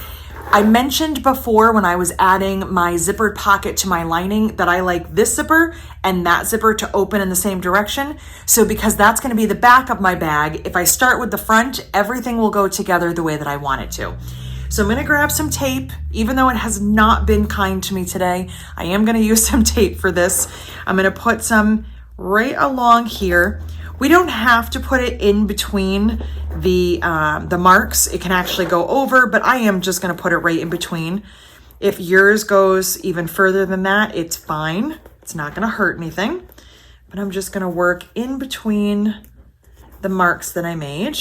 I mentioned before when I was adding my zippered pocket to my lining that I like this zipper and that zipper to open in the same direction. So because that's going to be the back of my bag, if I start with the front, everything will go together the way that I want it to. So I'm going to grab some tape. Even though it has not been kind to me today, I am going to use some tape for this. I'm going to put some right along here. We don't have to put it in between the marks. It can actually go over, but I am just going to put it right in between. If yours goes even further than that, it's fine. It's not going to hurt anything. But I'm just going to work in between the marks that I made.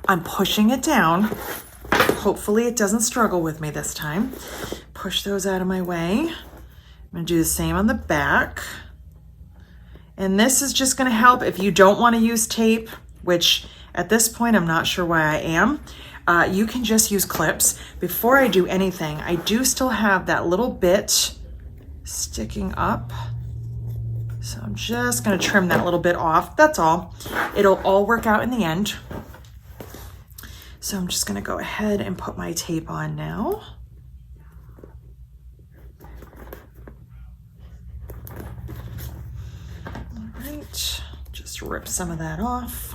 I'm pushing it down. Hopefully it doesn't struggle with me this time. Push those out of my way. I'm going to do the same on the back. And this is just going to help if you don't want to use tape, which at this point I'm not sure why I am. You can just use clips. Before I do anything, I do still have that little bit sticking up. So I'm just going to trim that little bit off. That's all. It'll all work out in the end. So I'm just going to go ahead and put my tape on now. Just rip some of that off.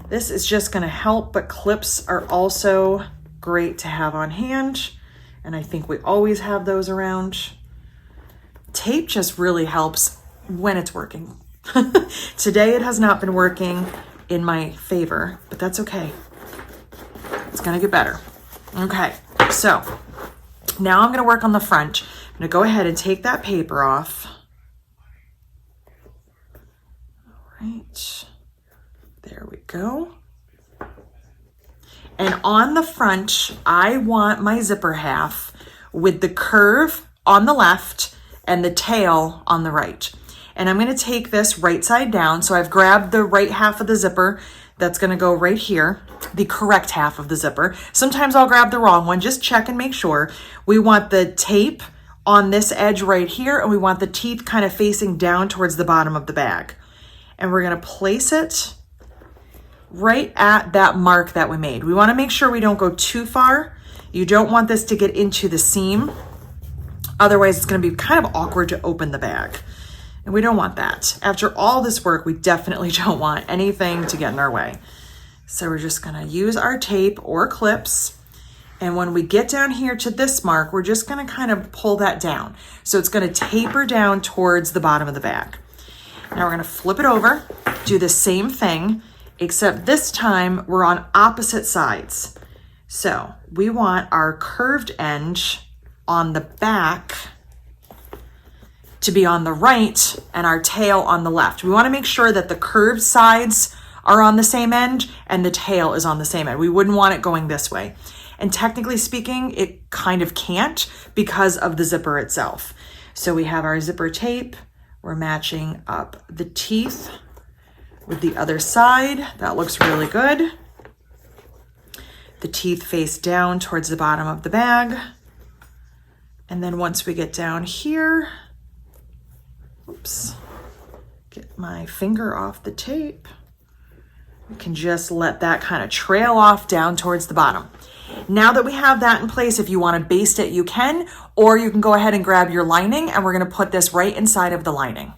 This is just going to help, but clips are also great to have on hand. And I think we always have those around. Tape just really helps when it's working. Today it has not been working in my favor, but that's okay. It's going to get better. Okay, so now I'm going to work on the front. I'm going to go ahead and take that paper off. Right, there we go. And on the front, I want my zipper half with the curve on the left and the tail on the right. And I'm going to take this right side down. So I've grabbed the right half of the zipper. that's gonna go right here, the correct half of the zipper. Sometimes I'll grab the wrong one, just check and make sure. We want the tape on this edge right here, and we want the teeth kind of facing down towards the bottom of the bag. And we're gonna place it right at that mark that we made. We wanna make sure we don't go too far. You don't want this to get into the seam. Otherwise, it's gonna be kind of awkward to open the bag. And we don't want that. After all this work, we definitely don't want anything to get in our way. So we're just gonna use our tape or clips. And when we get down here to this mark, we're just gonna kind of pull that down. So it's gonna taper down towards the bottom of the bag. Now we're gonna flip it over, do the same thing, except this time we're on opposite sides. So we want our curved end on the back to be on the right and our tail on the left. We wanna make sure that the curved sides are on the same end and the tail is on the same end. We wouldn't want it going this way. And technically speaking, it kind of can't because of the zipper itself. So we have our zipper tape. We're matching up the teeth with the other side. That looks really good. The teeth face down towards the bottom of the bag. And then once we get down here, oops, get my finger off the tape. We can just let that kind of trail off down towards the bottom. Now that we have that in place, if you want to baste it, you can, or you can go ahead and grab your lining, and we're going to put this right inside of the lining.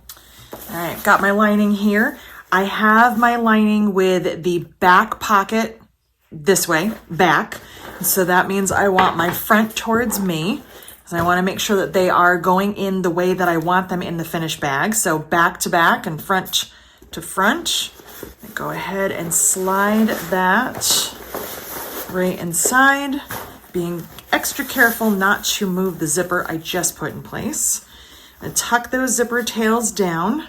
All right, got my lining here. I have my lining with the back pocket this way, back. So that means I want my front towards me. So I want to make sure that they are going in the way that I want them in the finished bag. So back to back and front to front. Go ahead and slide that right inside, being extra careful not to move the zipper I just put in place. I'm gonna tuck those zipper tails down.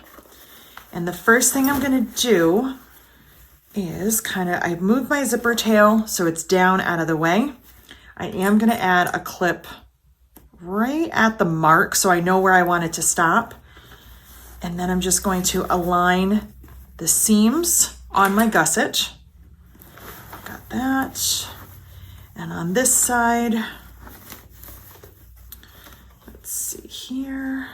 And the first thing I'm gonna do is I move my zipper tail so it's down out of the way. I am gonna add a clip right at the mark so I know where I want it to stop. And then I'm just going to align the seams on my gusset. Got that. And on this side, let's see here.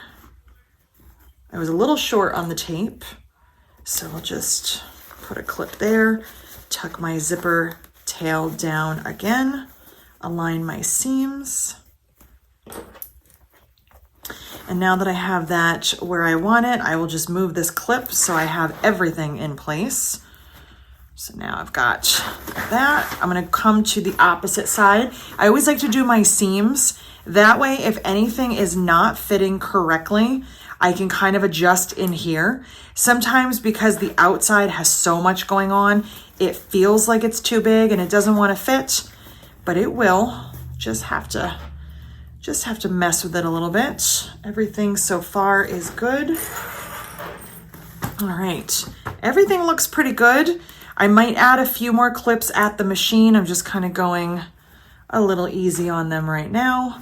I was a little short on the tape, so I'll just put a clip there, tuck my zipper tail down again, align my seams. And now that I have that where I want it, I will just move this clip so I have everything in place. So now I've got that. I'm gonna come to the opposite side. I always like to do my seams. That way, if anything is not fitting correctly, I can kind of adjust in here. Sometimes because the outside has so much going on, it feels like it's too big and it doesn't wanna fit, but it will. Just have to mess with it a little bit. Everything so far is good. All right, everything looks pretty good. I might add a few more clips at the machine. I'm just kind of going a little easy on them right now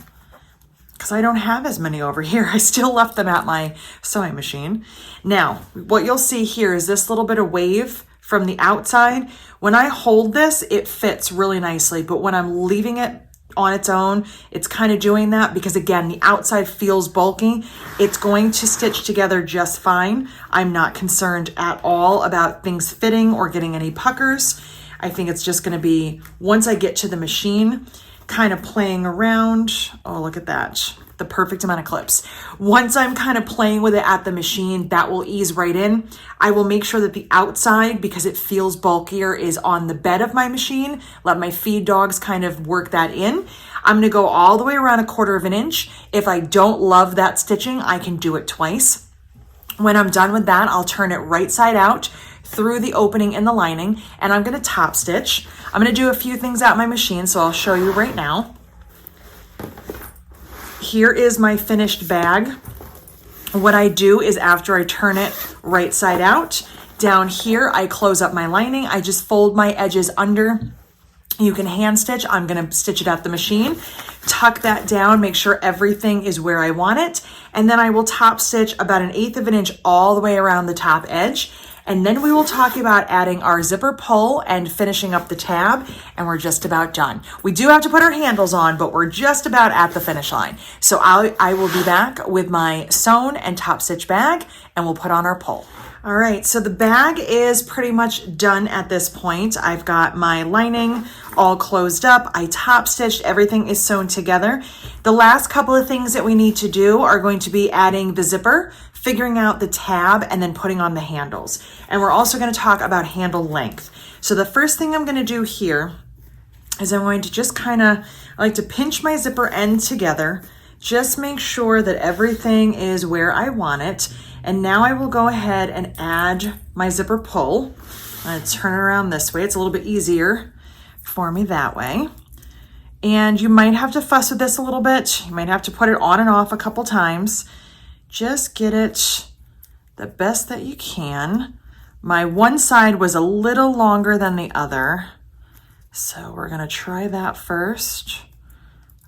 because I don't have as many over here. I still left them at my sewing machine. Now, what you'll see here is this little bit of wave from the outside. When I hold this, it fits really nicely, but when I'm leaving it on its own, it's kind of doing that because again, the outside feels bulky. It's going to stitch together just fine. I'm not concerned at all about things fitting or getting any puckers. I think it's just gonna be, once I get to the machine, kind of playing around. Oh, look at that. The perfect amount of clips. Once I'm kind of playing with it at the machine, that will ease right in. I will make sure that the outside, because it feels bulkier, is on the bed of my machine. Let my feed dogs kind of work that in. I'm gonna go all the way around 1/4 inch. If I don't love that stitching, I can do it twice. When I'm done with that, I'll turn it right side out through the opening in the lining, and I'm gonna top stitch. I'm gonna do a few things at my machine, so I'll show you right now. Here is my finished bag. What I do is after I turn it right side out, down here, I close up my lining. I just fold my edges under. You can hand stitch. I'm gonna stitch it at the machine. Tuck that down, make sure everything is where I want it. And then I will top stitch about 1/8 inch all the way around the top edge. And then we will talk about adding our zipper pull and finishing up the tab, and we're just about done. We do have to put our handles on, but we're just about at the finish line. So I will be back with my sewn and top stitch bag, and we'll put on our pull. All right, so the bag is pretty much done at this point. I've got my lining all closed up. I top stitched, everything is sewn together. The last couple of things that we need to do are going to be adding the zipper, figuring out the tab, and then putting on the handles. And we're also going to talk about handle length. So the first thing I'm going to do here is I'm going to just I like to pinch my zipper end together, just make sure that everything is where I want it. And now I will go ahead and add my zipper pull. I'm going to turn it around this way. It's a little bit easier for me that way. And you might have to fuss with this a little bit. You might have to put it on and off a couple times. Just get it the best that you can. My one side was a little longer than the other, so we're going to try that first.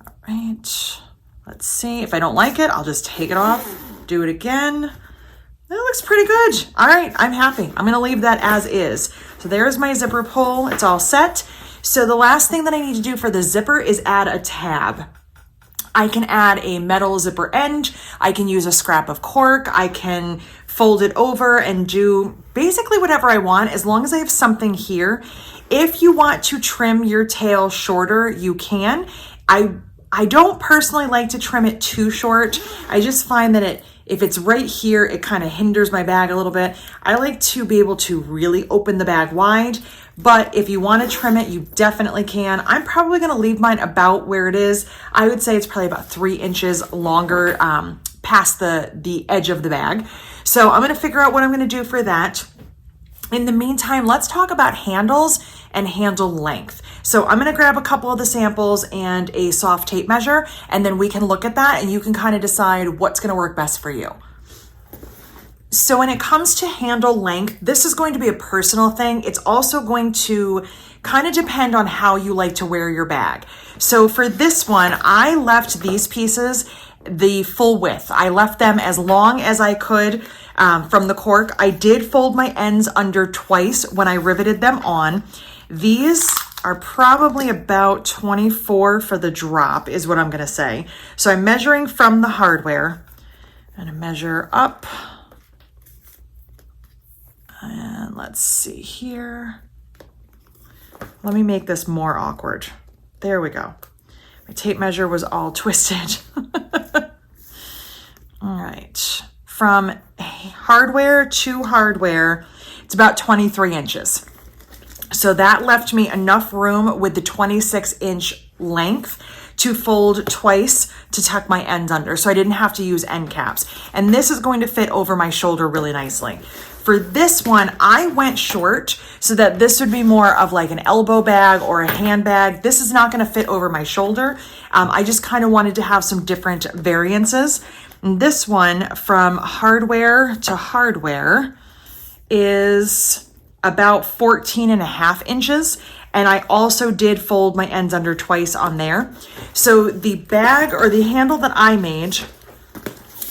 All right, let's see. If I don't like it, I'll just take it off, do it again. That looks pretty good. All right, I'm happy. I'm going to leave that as is. So there's my zipper pull. It's all set. So the last thing that I need to do for the zipper is add a tab. I can add a metal zipper end. I can use a scrap of cork. I can fold it over and do basically whatever I want, as long as I have something here. If you want to trim your tail shorter, you can. I don't personally like to trim it too short. I just find that if it's right here, it kind of hinders my bag a little bit. I like to be able to really open the bag wide, but if you want to trim it, you definitely can. I'm probably going to leave mine about where it is. I would say it's probably about 3 inches longer past the edge of the bag. So I'm going to figure out what I'm going to do for that. In the meantime, let's talk about handles and handle length. So I'm going to grab a couple of the samples and a soft tape measure, and then we can look at that and you can kind of decide what's going to work best for you. So when it comes to handle length, this is going to be a personal thing. It's also going to kind of depend on how you like to wear your bag. So for this one, I left these pieces the full width. I left them as long as I could from the cork. I did fold my ends under twice when I riveted them on. These are probably about 24 for the drop is what I'm going to say. So I'm measuring from the hardware. I'm going to measure up. And let's see here. Let me make this more awkward. There we go. My tape measure was all twisted. All right. From hardware to hardware, it's about 23 inches. So that left me enough room with the 26-inch length to fold twice to tuck my ends under. So I didn't have to use end caps. And this is going to fit over my shoulder really nicely. For this one, I went short so that this would be more of like an elbow bag or a handbag. This is not going to fit over my shoulder. I just kind of wanted to have some different variances. And this one from hardware to hardware is about 14.5 inches. And I also did fold my ends under twice on there. So the bag or the handle that I made,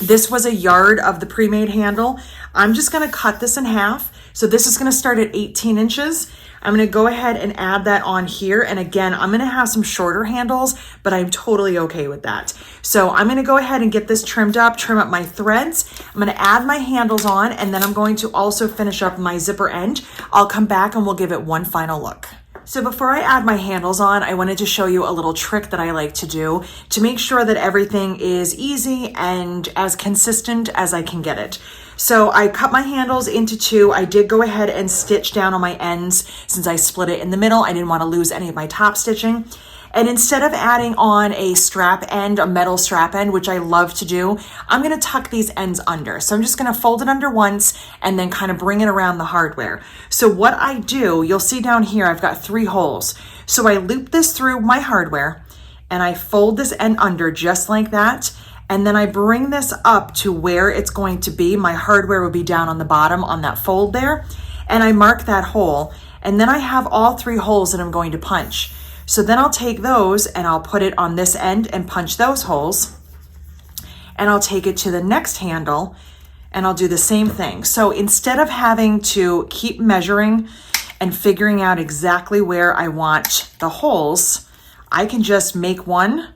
this was a yard of the pre-made handle. I'm just going to cut this in half. So this is going to start at 18 inches. I'm going to go ahead and add that on here. And again, I'm going to have some shorter handles, but I'm totally okay with that. So I'm going to go ahead and get this trimmed up, trim up my threads. I'm going to add my handles on, and then I'm going to also finish up my zipper end. I'll come back and we'll give it one final look. So before I add my handles on, I wanted to show you a little trick that I like to do to make sure that everything is easy and as consistent as I can get it. So I cut my handles into 2. I did go ahead and stitch down on my ends since I split it in the middle. I didn't want to lose any of my top stitching. And instead of adding on a strap end, a metal strap end, which I love to do, I'm going to tuck these ends under. So I'm just going to fold it under once and then kind of bring it around the hardware. So what I do, you'll see down here, I've got 3 holes. So I loop this through my hardware and I fold this end under just like that. And then I bring this up to where it's going to be. My hardware will be down on the bottom on that fold there. And I mark that hole. And then I have all 3 holes that I'm going to punch. So then I'll take those and I'll put it on this end and punch those holes. And I'll take it to the next handle and I'll do the same thing. So instead of having to keep measuring and figuring out exactly where I want the holes, I can just make one,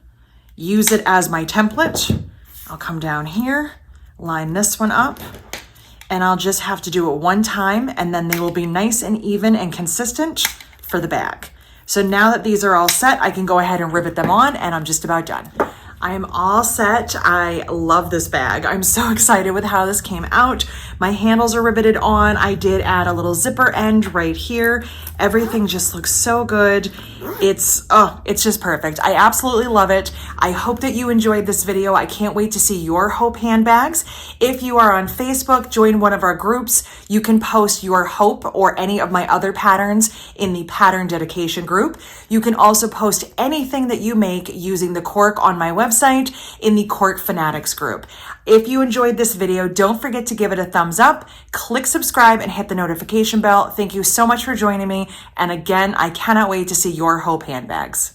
use it as my template. I'll come down here, line this one up, and I'll just have to do it one time, and then they will be nice and even and consistent for the bag. So now that these are all set, I can go ahead and rivet them on, and I'm just about done. I am all set. I love this bag. I'm so excited with how this came out. My handles are riveted on. I did add a little zipper end right here. Everything just looks so good. It's just perfect. I absolutely love it. I hope that you enjoyed this video. I can't wait to see your Hope handbags. If you are on Facebook, join one of our groups. You can post your Hope or any of my other patterns in the pattern dedication group. You can also post anything that you make using the cork on my website in the Cork Fanatics group. If you enjoyed this video, don't forget to give it a thumbs up, click subscribe, and hit the notification bell. Thank you so much for joining me. And again, I cannot wait to see your Hope handbags.